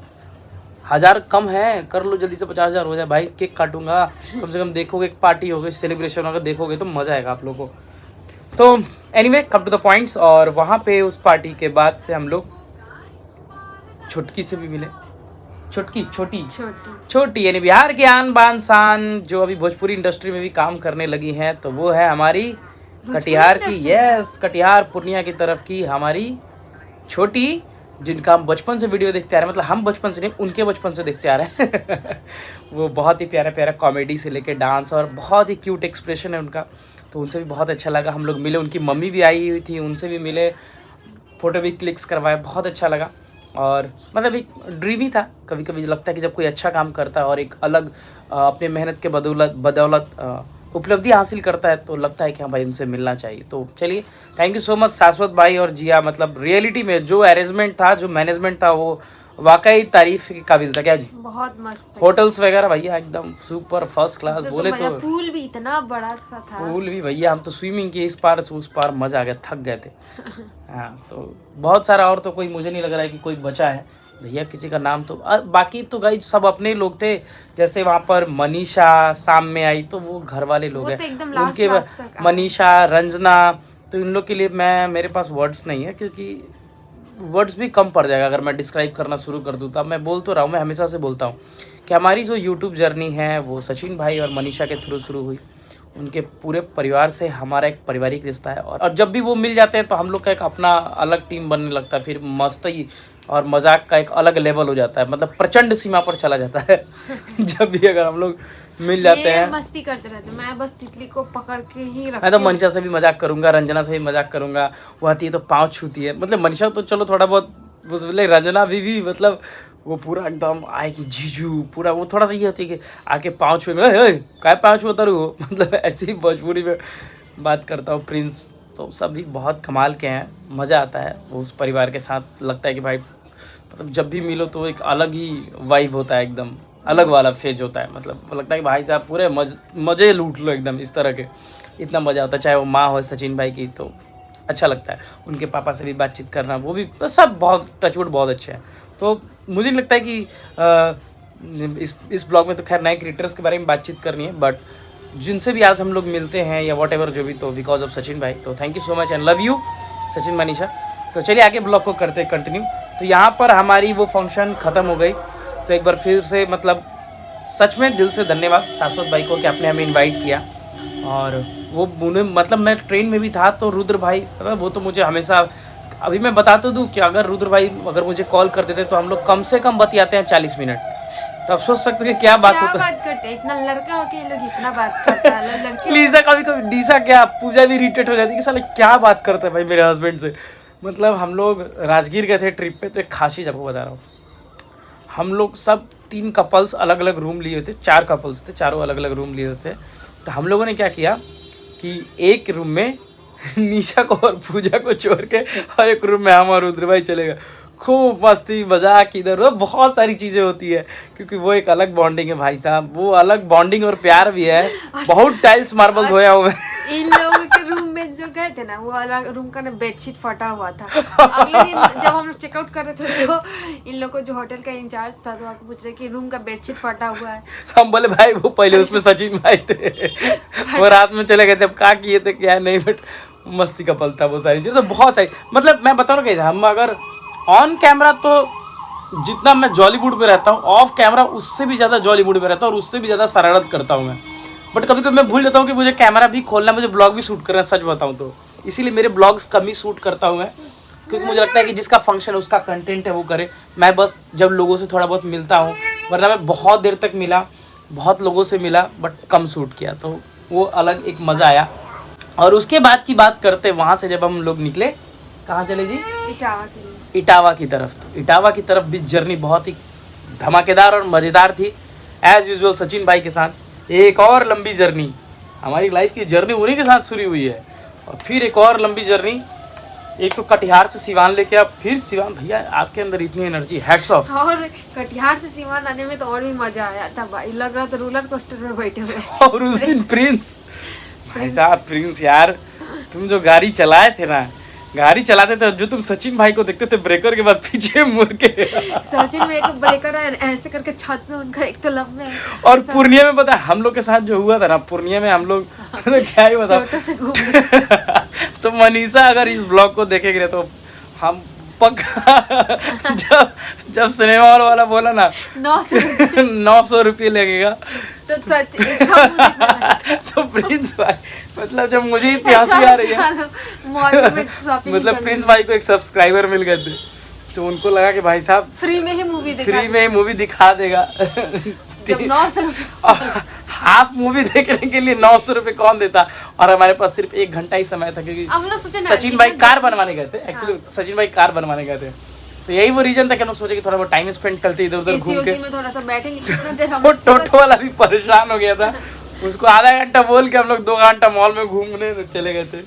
1000 कम है, कर लो जल्दी से, 50,000 हो जाए भाई, केक काटूंगा कम से कम, देखोगे एक पार्टी होगी, सेलिब्रेशन होगा, देखोगे तो मज़ा आएगा आप लोगों को। तो anyway come to the points, और वहाँ पे उस पार्टी के बाद से हम लोग छुटकी से भी मिले, छोटी यानी बिहार की आन बान शान, जो अभी भोजपुरी इंडस्ट्री में भी काम करने लगी हैं, तो वो है हमारी कटिहार की, यस कटिहार पूर्णिया की तरफ की हमारी छोटी, जिनका हम बचपन से वीडियो देखते आ रहे हैं, मतलब हम बचपन से नहीं उनके बचपन से देखते आ रहे हैं वो बहुत ही प्यारा कॉमेडी से लेके डांस, और बहुत ही क्यूट एक्सप्रेशन है उनका, तो उनसे भी बहुत अच्छा लगा। हम लोग मिले, उनकी मम्मी भी आई हुई थी, उनसे भी मिले, फ़ोटो भी क्लिक्स करवाए, बहुत अच्छा लगा। और मतलब एक ड्रीम ही था, कभी कभी लगता है कि जब कोई अच्छा काम करता है और एक अलग अपने मेहनत के बदौलत उपलब्धि हासिल करता है, तो लगता है कि हाँ भाई उनसे मिलना चाहिए। तो चलिए थैंक यू सो मच शाश्वत भाई और जिया, मतलब रियलिटी में जो अरेंजमेंट था, जो मैनेजमेंट था, वो वाकई तारीफ के काबिल था। क्या जी? बहुत मस्त है। होटल्स वगैरह भैया एकदम सुपर फर्स्ट क्लास, बोले तो पूल भी इतना बड़ा सा था, पूल भी भैया, हम तो स्विमिंग के इस पार से उस पार, मजा आ गया, थक गए थे हाँ तो बहुत सारा, और तो कोई मुझे नहीं लग रहा है कि कोई बचा है भैया, किसी का नाम तो बाकी तो गाइस सब अपने लोग थे, जैसे वहाँ पर मनीषा शाम में आई, तो वो घर वाले लोग हैं तो उनके, मनीषा, रंजना, तो इन लोग के लिए मेरे पास वर्ड्स नहीं है, क्योंकि वर्ड्स भी कम पड़ जाएगा अगर मैं डिस्क्राइब करना शुरू कर दूँ। तब मैं बोल तो रहा हूँ, मैं हमेशा से बोलता हूँ कि हमारी जो यूट्यूब जर्नी है वो सचिन भाई और मनीषा के थ्रू शुरू हुई, उनके पूरे परिवार से हमारा एक पारिवारिक रिश्ता है। और जब भी वो मिल जाते हैं तो हम लोग का एक अपना अलग टीम बनने लगता है, फिर मस्ती और मजाक का एक अलग लेवल हो जाता है, मतलब प्रचंड सीमा पर चला जाता है जब भी अगर हम लोग मिल जाते हैं। मस्ती करते रहते, मैं बस तितली को पकड़ के ही रखती हूँ। मैं तो मनीषा से भी मजाक करूंगा, रंजना से भी मजाक करूंगा, वो आती है तो पाँव छूती है, मतलब मनीषा तो चलो थोड़ा बहुत, रंजना भी मतलब वो पूरा एकदम आएगी जीजू पूरा, वो थोड़ा सा ये होती है कि आके पाँव छुए में काय पाँव छुता रू मतलब ऐसे ही भोजपुरी में बात करता हूँ। प्रिंस तो सब भी बहुत कमाल के हैं, मज़ा आता है वो उस परिवार के साथ। लगता है कि भाई मतलब जब भी मिलो तो एक अलग ही वाइब होता है, एकदम अलग वाला फेज होता है। मतलब लगता है कि भाई साहब पूरे मज़े लूट लो एकदम, इस तरह के इतना मज़ा आता है। चाहे वो माँ हो सचिन भाई की तो अच्छा लगता है, उनके पापा से भी बातचीत करना, वो भी सब बहुत टचवुड बहुत अच्छे हैं। तो मुझे नहीं लगता है कि इस ब्लॉग में तो खैर नए क्रिएटर्स के बारे में बातचीत करनी है, बट जिनसे भी आज हम लोग मिलते हैं या वॉट एवर जो भी, तो बिकॉज ऑफ सचिन भाई, तो thank you so much and love you Sachin Manisha. तो चलिए आगे ब्लॉग को करते हैं कंटिन्यू। तो यहाँ पर हमारी वो फंक्शन ख़त्म हो गई, तो एक बार फिर से मतलब सच में दिल से धन्यवाद शाश्वत भाई को कि आपने हमें इनवाइट किया। और वो उन्हें मतलब मैं ट्रेन में भी था तो रुद्र भाई वो तो मुझे हमेशा, अभी मैं बता तो दूँ कि अगर रुद्र भाई अगर मुझे कॉल कर देते तो हम लोग कम से कम बतियाते हैं 40 मिनट। तो आप सोच सकते हैं क्या बात होता है, बात करते हैं, इतना लड़का हो के लोग इतना बात करता है। लड़की लीजा कभी कभी डीसा क्या पूजा भी इरिटेट हो जाती है कि साले क्या बात करते हैं भाई मेरे हस्बैंड से। मतलब हम लोग राजगीर गए थे ट्रिप पे, तो एक खास चीज़ आपको बता रहा हूँ, हम लोग सब 3 कपल्स अलग अलग रूम लिए थे, 4 कपल्स थे, चारों अलग अलग रूम लिए थे। तो हम लोगों ने क्या किया कि एक रूम में निशा को और पूजा को छोड़ के और एक रूम में हम और रुद्र भाई चले गए। खूब मस्ती मजाक इधर उधर बहुत सारी चीज़ें होती है, क्योंकि वो एक अलग बॉन्डिंग है भाई साहब, वो अलग बॉन्डिंग और प्यार भी है। बहुत टाइल्स मार्बल धोया हुआ है। इन लोगों के रूम में जो गए थे ना, वो अलग रूम का ना बेडशीट फटा हुआ था। अगले दिन जब हम लोग चेकआउट कर रहे थे तो इन लोग को जो होटल का इंचार्ज था तो आपको पूछ रहे कि रूम का बेडशीट फटा हुआ है। हम बोले भाई वो पहले उसमें सचिन भाई थे, वो रात में चले गए थे, अब क्या किए थे क्या नहीं, बट मस्ती का पल था वो सारी चीज़। तो बहुत सारी मतलब मैं बता रहा हूँ कैसे, हम अगर ऑन कैमरा तो जितना मैं जॉलीवुड में रहता हूँ, ऑफ कैमरा उससे भी ज़्यादा जॉलीवुड में रहता हूँ और उससे भी ज़्यादा शरारत करता हूँ मैं। बट कभी कभी मैं भूल जाता हूँ कि मुझे कैमरा भी खोलना है, मुझे ब्लॉग भी शूट करना है, सच बताऊँ तो। इसीलिए मेरे ब्लॉग्स कम ही शूट करता हूँ मैं, क्योंकि मुझे लगता है कि जिसका फंक्शन है उसका कंटेंट है वो करे। मैं बस जब लोगों से थोड़ा बहुत मिलता हूँ, वरना मैं बहुत देर तक मिला, बहुत लोगों से मिला बट कम शूट किया, तो वो अलग एक मज़ा आया। और उसके बाद की बात करते, वहाँ से जब हम लोग निकले, कहाँ चले जी? इटावा की तरफ। तो इटावा की तरफ भी जर्नी बहुत ही धमाकेदार और मज़ेदार थी, एज़ यूजुअल सचिन भाई के साथ। एक और लंबी जर्नी, हमारी लाइफ की जर्नी उन्हीं के साथ शुरू हुई है, और फिर एक और लंबी जर्नी, एक तो कटिहार से सिवान लेके आप, फिर सिवान। भैया आपके अंदर इतनी एनर्जी, हैट्स ऑफ। और कटिहार से सिवान आने में तो और भी मजा आया था भाई, लग रहा था रोलर कोस्टर में बैठे हुए। और उस दिन प्रिंस भाई साहब, प्रिंस यार तुम जो गाड़ी चलाए थे ना, गाड़ी चलाते थे जो तुम सचिन भाई को देखते थे ब्रेकर के बाद पीछे मुड़ के, सचिन भाई को ब्रेकर ऐसे करके छत में उनका एक तो लंबे है। और पूर्णिया में पता है हम लोग के साथ जो हुआ था ना, पूर्णिया में हम लोग तो क्या ही बता तो मनीषा अगर इस ब्लॉग को देखेगी तो हम पक्का जब सिनेमा हॉल वाला बोला ना 900 रुपये लगेगा तो सच इसका तो प्रिंस भाई, मतलब जब मुझे इतनी हंसी आ रही है, मतलब प्रिंस भाई को एक सब्सक्राइबर मिल गए थे, तो उनको लगा कि भाई साहब फ्री में ही मूवी दिखा देगा। जब 900 रुपये हाफ मूवी देखने के लिए 900 रुपये कौन देता, और हमारे पास सिर्फ 1 घंटा ही समय था, क्योंकि सचिन भाई कार बनवाने गए थे। एक्चुअली सचिन भाई कार बनवाने गए थे, तो यही वो रीजन था कि हम लोग सोचे कि थोड़ा बहुत टाइम स्पेंड करते इधर उधर घूम के, में थोड़ा सा बैठेंगे कितना देर। वो टोटो वाला भी परेशान हो गया था, उसको आधा घंटा बोल के हम लोग 2 घंटा मॉल में घूमने चले गए थे।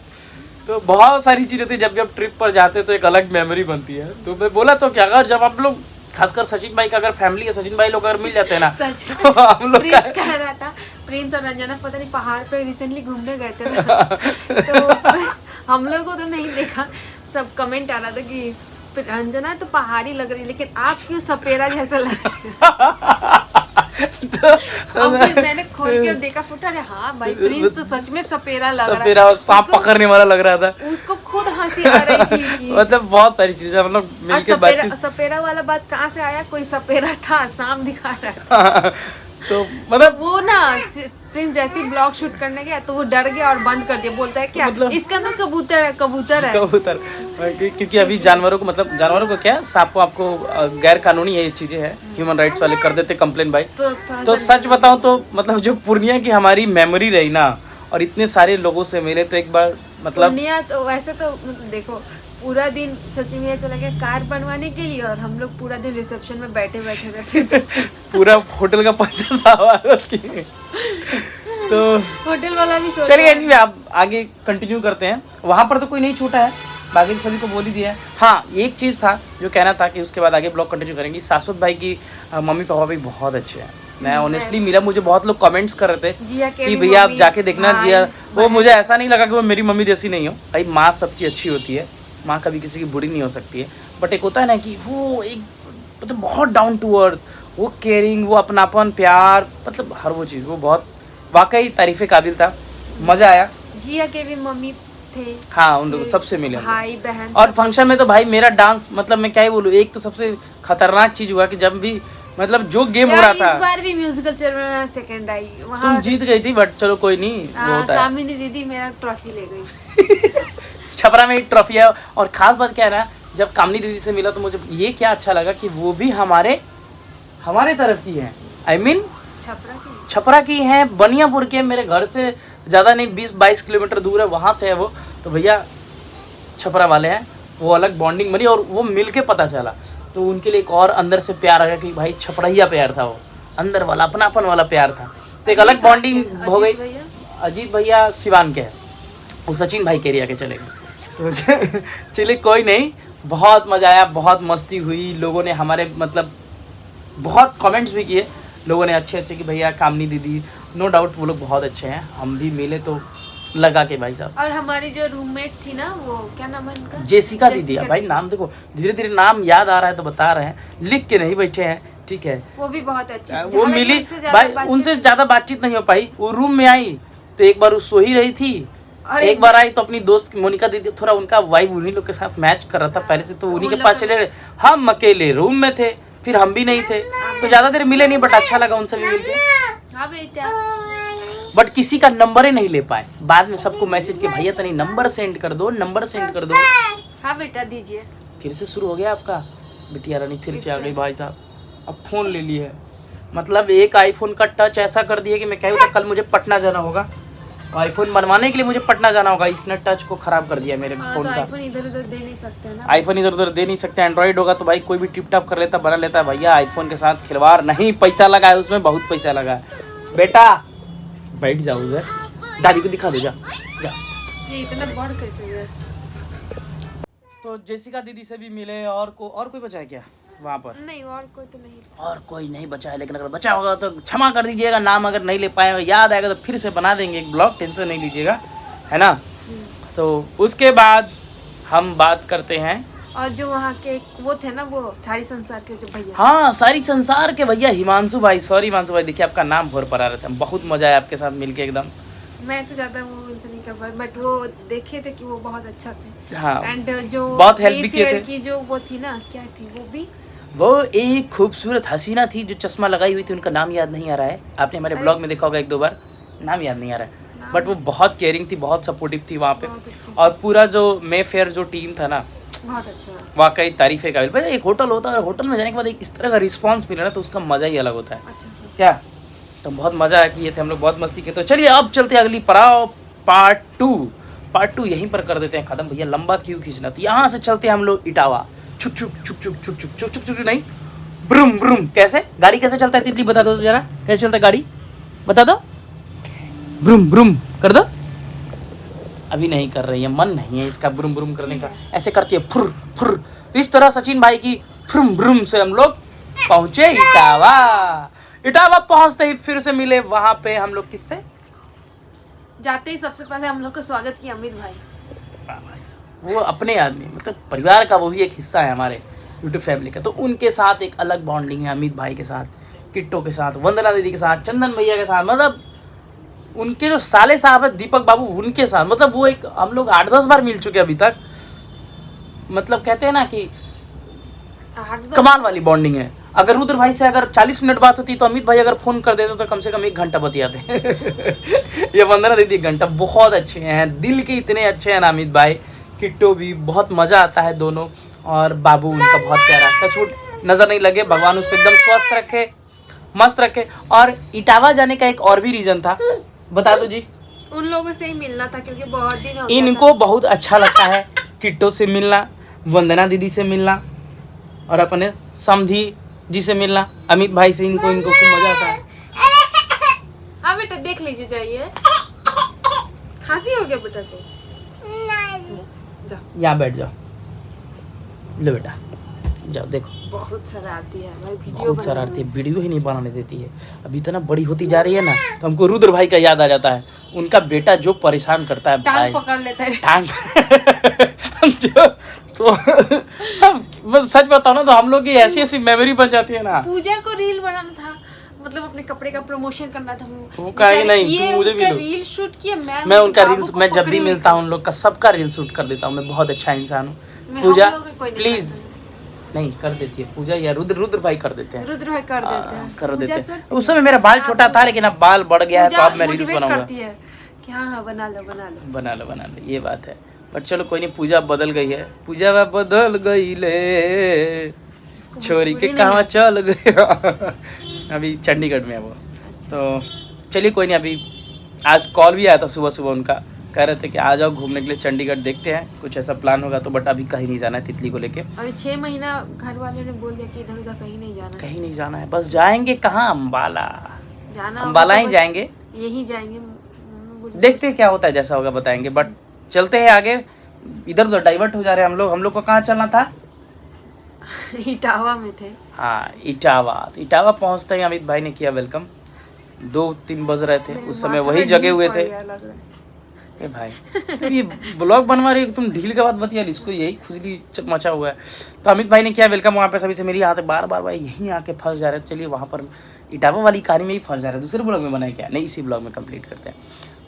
तो बहुत सारी चीज़ें थी, जब ट्रिप पर जाते तो एक अलग मेमोरी बनती है। तो मैं बोला तो कि अगर जब आप लोग, खासकर सचिन भाई का अगर फैमिली है, सचिन भाई लोग अगर मिल जाते हैं ना, तो हम लोग कह रहा था प्रिंस और रंजना पता नहीं पहाड़ पे रिसेंटली घूमने गए थे तो हम लोग को तो नहीं देखा, सब कमेंट आ रहा था कि रंजना तो पहाड़ी लग रही, लेकिन आप क्यों सपेरा जैसा लग रहे अब फिर मैंने खोल के देखा फोटो, अरे हाँ भाई प्रिंस तो सच में सपेरा लग रहा है, सपेरा सांप पकड़ने वाला लग रहा था, उसको खुद हंसी आ रही थी कि मतलब बहुत सारी चीजें हम लोग मिलके बात। सपेरा वाला बात कहाँ से आया, कोई सपेरा था, सांप दिखा रहा था तो मतलब वो ना प्रिंस जैसे ही ब्लॉग शूट करने गया तो वो डर गया और बंद कर दिया, बोलता है क्या मतलब- इसके अंदर कबूतर है, कबूतर है। कबूतर क्योंकि अभी जानवरों को मतलब जानवरों को क्या सांप आपको गैर कानूनी ये चीजें हैं, ह्यूमन राइट्स वाले कर देते कंप्लेन भाई। तो थोड़ा तो सा सच बताऊं तो मतलब जो पूर्णिया की हमारी मेमोरी रही ना और इतने सारे लोगों से मिले तो एक बार मतलब पूर्णिया तो वैसे तो मतलब देखो पूरा दिन सचिन भैया चला गया कार बनवाने के लिए और हम लोग पूरा दिन रिसेप्शन में बैठे बैठे रहते थे। पूरा होटल का पैसा सवाल किए। तो होटल वाला भी सोच चलिए anyway, आप आगे कंटिन्यू करते हैं। वहाँ पर तो कोई नहीं छूटा है, बाकी सभी को बोल ही दिया है। हाँ एक चीज़ था जो कहना था कि उसके बाद आगे ब्लॉग कंटिन्यू करेंगे। शाश्वत भाई की मम्मी पापा भी बहुत अच्छे हैं। मैं ऑनेस्टली मिला, मुझे बहुत लोग कमेंट्स कर रहे थे जिया के कि भी भैया आप मम्मी, जाके देखना भाई, जिया। वो बहन। मुझे ऐसा नहीं लगा कि वो मेरी मम्मी जैसी नहीं हो भाई, माँ सबकी अच्छी होती है, माँ कभी किसी की बुरी नहीं हो सकती है। बट एक होता है ना कि वो एक मतलब बहुत डाउन टू अर्थ, वो केयरिंग, वो अपनापन, प्यार, मतलब हर वो चीज़ वो बहुत वाकई तारीफ़े काबिल था। मज़ा आया। जिया के भी मम्मी थे, हाँ उन लोगों सबसे मिले हम लोग। भाई बहन और फंक्शन में तो भाई मेरा डांस मतलब मैं क्या ही बोलूँ, एक तो सबसे खतरनाक चीज़ हुआ कि जब भी मतलब जो गेम हो रहा यार, इस था बार भी म्यूजिकल चेयर में सेकंड आई वहाँ। तुम जीत गई थी, बट चलो कोई नहीं, वो होता है। कामिनी दीदी मेरा ट्रॉफी ले गई। छपरा में एक ट्रॉफी है। और खास बात क्या है ना, जब कामनी दीदी से मिला तो मुझे ये क्या अच्छा लगा कि वो भी हमारे तरफ की है। I mean छपरा की है, बनियापुर के, मेरे घर से ज़्यादा नहीं 20-22 किलोमीटर दूर है, वहाँ से है वो। तो भैया छपरा वाले हैं, वो अलग बॉन्डिंग बनी और वो मिल के पता चला तो उनके लिए एक और अंदर से प्यार आ गया कि भाई छपड़ैया प्यार था, वो अंदर वाला अपनापन वाला प्यार था। तो एक अलग बॉन्डिंग हो गई। अजीत भैया सिवान के हैं, वो सचिन भाई के एरिया के चले गए। तो चलिए कोई नहीं, बहुत मज़ा आया, बहुत मस्ती हुई। लोगों ने हमारे मतलब बहुत कमेंट्स भी किए लोगों ने अच्छे कि भैया कामनी दीदी, नो डाउट वो लोग बहुत अच्छे हैं। हम भी मिले तो लगा के भाई साहब। और हमारी जो रूममेट थी ना, वो क्या नाम है उनका, जेसिका दीदी। भाई नाम देखो, धीरे धीरे नाम याद आ रहा है तो बता रहे हैं, लिख के नहीं बैठे हैं, ठीक है। वो भी बहुत अच्छी थी। वो मिली भाई, उनसे ज़्यादा बातचीत नहीं हो पाई। वो रूम में आई तो एक बार वो सो ही रही थी, और एक बार आई तो अपनी दोस्त मोनिका दीदी, थोड़ा उनका वाइब उन्हीं लोग के साथ मैच कर रहा था पहले से, तो उन्हीं के पास चले गए। हम अकेले रूम में थे, फिर हम भी नहीं थे तो ज़्यादा देर मिले नहीं, बट अच्छा लगा उनसे भी मिलके। हाँ बेटा, बट किसी का नंबर ही नहीं ले पाए। बाद में सबको मैसेज किया, भैया तनी नंबर सेंड कर दो, नंबर सेंड कर दो। हाँ बेटा दीजिए। फिर से शुरू हो गया आपका, बिटिया रानी फिर से आ गई भाई साहब। अब फ़ोन ले लिए है, मतलब एक आईफोन का टच ऐसा कर दिया कि मैं कह कल मुझे पटना जाना होगा, आईफोन बनवाने के लिए मुझे पटना जाना होगा। इसने टच को ख़राब कर दिया मेरे हाँ, फ़ोन तो का। आईफोन इधर उधर दे नहीं सकते ना। आईफोन इधर उधर दे नहीं सकते, एंड्रॉइड होगा तो भाई कोई भी टिप टॉप कर लेता, बना लेता। भैया आईफोन के साथ खिलवाड़ नहीं, पैसा लगा है उसमें, बहुत पैसा लगा है। बेटा बैठ जाओ उधर, दादी को दिखा दो, जा जा। ये इतना बड़ कैसे है? तो जेसिका दीदी से भी मिले। और कोई बचा है क्या वहाँ पर? नहीं, और कोई तो नहीं। और कोई नहीं बचा है, लेकिन अगर बचा होगा तो क्षमा कर दीजिएगा। नाम अगर नहीं ले पाए, याद आएगा तो फिर से बना देंगे एक ब्लॉग, टेंशन नहीं लीजिएगा, है ना। तो उसके बाद हम बात करते हैं। और जो वहाँ के वो थे ना, वो सारी संसार के जो भैया, हाँ सारी संसार के भैया, हिमांशु भाई, सॉरी हिमांशु भाई, देखिए आपका नाम भोर पर आ रहा था। बहुत मजा आया आपके साथ मिलके एकदम। मैं तो ज्यादा वो उनसे नहीं कर पाई, बट वो देखे थे कि वो बहुत अच्छा थे। हाँ एंड जो बहुत हेल्प भी किए Mayfair थे। की जो वो थी ना, क्या थी वो भी, वो एक खूबसूरत हसीना थी जो चश्मा लगाई हुई थी, उनका नाम याद नहीं आ रहा है। आपने हमारे ब्लॉग में देखा होगा 1-2 बार, नाम याद नहीं आ रहा है। बट वो बहुत केयरिंग थी, बहुत सपोर्टिव थी वहाँ पे। बहुत अच्छी, और पूरा जो Mayfair जो टीम था ना, बहुत अच्छा। वाकई तारीफ़ काबिल। भाई एक होटल होता है, होटल में जाने के बाद एक इस तरह का रिस्पांस मिला ना तो उसका मज़ा ही अलग होता है। अच्छा क्या तो बहुत मज़ा आया कि ये थे हम लोग, बहुत मस्ती किए। तो चलिए अब चलते हैं अगली पड़ाव, पार्ट 2 यहीं पर कर देते हैं ख़त्म। भैया लंबा क्यों खींचना, तो यहाँ से चलते हैं हम लोग इटावा। छुक छुक छुक छुक छुक छुक छुक छुक छुक नहीं, ब्रूम ब्रूम। कैसे गाड़ी कैसे चलता है तितली, बता दो तो जरा, कैसे चलता है गाड़ी, बता दो। ब्रूम ब्रूम कर दो। अभी नहीं कर रही है, मन नहीं है इसका ब्रूम ब्रूम करने का, ऐसे करती है फुर फुर। तो इस तरह सचिन भाई की फ्रुम ब्रूम से हम लोग पहुंचे इटावा। इटावा पहुंचते ही फिर से मिले वहां पे हम लोग किससे, जाते ही सबसे पहले हम लोग का स्वागत किया अमित भाई। वो अपने आदमी, मतलब परिवार का वो भी एक हिस्सा है हमारे यूट्यूब फैमिली का। तो उनके साथ एक अलग बॉन्डिंग है, अमित भाई के साथ, किट्टो के साथ, वंदना दीदी के साथ, चंदन भैया के साथ, मतलब उनके जो साले साहब है दीपक बाबू, उनके साथ, मतलब वो एक हम लोग 8-10 बार मिल चुके अभी तक। मतलब कहते हैं ना कि कमाल वाली बॉन्डिंग है। अगर रुद्र भाई से अगर 40 मिनट बात होती तो अमित भाई अगर फ़ोन कर देते तो कम से कम 1 घंटा बतियाते। ये वंदना दीदी 1 घंटा, बहुत अच्छे हैं, दिल के इतने अच्छे हैं ना अमित भाई। किट्टो भी बहुत मज़ा आता है दोनों, और बाबू उनका बहुत प्यारा, टचवुड नज़र नहीं लगे, भगवान उसको एकदम स्वस्थ रखे, मस्त रखे। और इटावा जाने का एक और भी रीज़न था, बता दो जी। उन लोगों से ही मिलना था क्योंकि बहुत दिन हो गया इनको बहुत अच्छा लगता है किट्टो से मिलना, वंदना दीदी से मिलना, और अपने समधी जी से मिलना, अमित भाई से इनको खूब मजा आता है। हाँ बेटा देख लीजिए, जाइए। खांसी हो गया बेटा को? यहाँ बैठ जाओ, लो बेटा जाओ, देखो बहुत शरारती है भाई, वीडियो बहुत शरारती है, वीडियो ही नहीं बनाने देती है। अभी इतना बड़ी होती जा रही है ना, तो हमको रुद्र भाई का याद आ जाता है। उनका बेटा जो परेशान करता है, टांग पकड़ लेता है, टांग जो तो बस सच बताओ ना, तो हम लोग की ऐसी ऐसी मेमोरी बन जाती है ना। पूजा को रील बनाना था, मतलब अपने कपड़े का प्रमोशन करना था। वो कहीं नहीं, ये तू मुझे भी रील शूट किया, मैं उनका रील्स, मैं जब भी मिलता हूँ उन लोग का सबका रील शूट कर देता हूँ। मैं बहुत अच्छा इंसान हूँ। पूजा प्लीज नहीं कर देती है, पूजा या रुद्र भाई कर देते हैं, रुद्र भाई कर देते हैं, कर देते हैं। उस समय मेरा बाल छोटा था, लेकिन अब बाल बढ़ गया है, तो अब मैं रील्स बनाऊंगा। हाँ बना लो, ये बात है। पर चलो कोई नहीं, पूजा बदल गई है, पूजा बदल गई ले, छोरी के कहाँ चल गया। अभी चंडीगढ़ में है वो। तो चलिए कोई नहीं, अभी आज कॉल भी आया था सुबह सुबह उनका, कह रहे थे कि आ जाओ घूमने के लिए चंडीगढ़, देखते हैं कुछ ऐसा प्लान होगा तो। बट अभी कहीं नहीं जाना है तितली को लेके। अभी 6 महीना घर वाले ने बोल दिया कि इधर उधर कहीं नहीं जाना है। बस जाएंगे कहाँ, अम्बाला जाना, अम्बाला ही जाएंगे, यही जाएंगे, देखते हैं क्या होता है, जैसा होगा बताएंगे। बट चलते हैं आगे, इधर उधर डाइवर्ट हो जा रहे हैं हम लोग। हम लोग को कहाँ चलना था? इटावा में थे। हाँ इटावा। तो इटावा पहुँचते ही अमित भाई ने किया वेलकम। 2-3 बज रहे थे उस समय, वही जगे हुए थे। ए भाई तो ये ब्लॉग बनवा रही है, तुम ढील के बाद बतिया, इसको यही खुजली मचा हुआ है। तो अमित भाई ने किया वेलकम वहाँ पे, सभी से मेरी यहाँ से बार बार भाई यहीं आके फंस जा रहे हैं। चलिए वहाँ पर इटावा वाली कहानी में ही फंस जा रहे हैं, दूसरे ब्लॉग में बनाए क्या, नहीं इसी ब्लॉग में कंप्लीट करते हैं।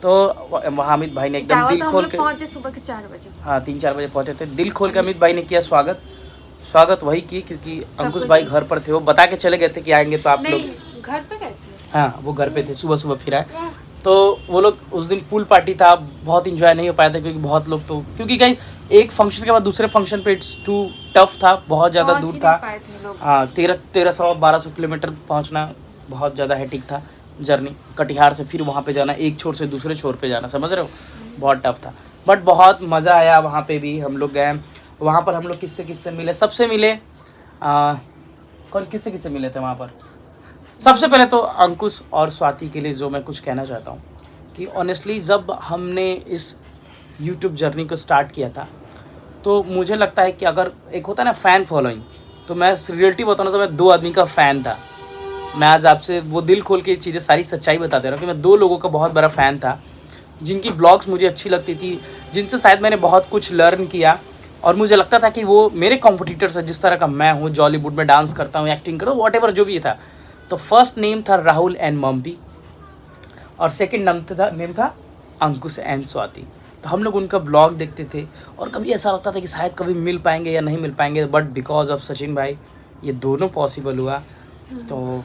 तो वहाँ अमित भाई ने एकदम दिल खोल के पहुंचे सुबह के 4 बजे। हाँ 3-4 बजे पहुँचे थे। दिल खोल के अमित भाई ने किया स्वागत वही की, क्योंकि अंकुश भाई घर पर थे, वो बता के चले गए थे कि आएंगे तो आप लोग घर पे गए थे। हाँ वो घर पे थे, सुबह फिर आए। तो वो लोग उस दिन पूल पार्टी था, बहुत इंजॉय नहीं हो पाया था क्योंकि बहुत लोग, तो क्योंकि कहीं एक फंक्शन के बाद दूसरे फंक्शन पे इट्स टू टफ था, बहुत ज़्यादा दूर था। हाँ 1300-1200 किलोमीटर पहुँचना बहुत ज़्यादा हेटिक था जर्नी, कटिहार से फिर वहाँ पे जाना, एक छोर से दूसरे छोर पे जाना, समझ रहे हो, बहुत टफ था। बट बहुत मज़ा आया वहाँ पे भी। हम लोग गए वहाँ पर, हम लोग किससे मिले, सबसे मिले, कौन किससे मिले थे वहाँ पर? सबसे पहले तो अंकुश और स्वाति के लिए जो मैं कुछ कहना चाहता हूँ कि ऑनेस्टली जब हमने इस YouTube जर्नी को स्टार्ट किया था, तो मुझे लगता है कि अगर एक होता है ना फ़ैन फॉलोइंग, तो मैं रियलिटी बताऊँ तो मैं 2 आदमी का फ़ैन था। मैं आज आपसे वो दिल खोल के चीज़ें सारी सच्चाई बता दे रहा हूँ कि मैं 2 लोगों का बहुत बड़ा फ़ैन था, जिनकी ब्लॉग्स मुझे अच्छी लगती थी, जिनसे शायद मैंने बहुत कुछ लर्न किया, और मुझे लगता था कि वो मेरे कॉम्पिटिटर्स है, जिस तरह का मैं हूँ, जॉलीवुड में डांस करता हूँ, एक्टिंग करो, वॉट जो भी था। तो फर्स्ट नेम था राहुल एंड मम्पी, और सेकंड नेम था अंकुश एंड स्वाति। तो हम लोग उनका ब्लॉग देखते थे, और कभी ऐसा लगता था कि शायद कभी मिल पाएंगे या नहीं मिल पाएंगे, बट बिकॉज ऑफ सचिन भाई ये दोनों पॉसिबल हुआ। तो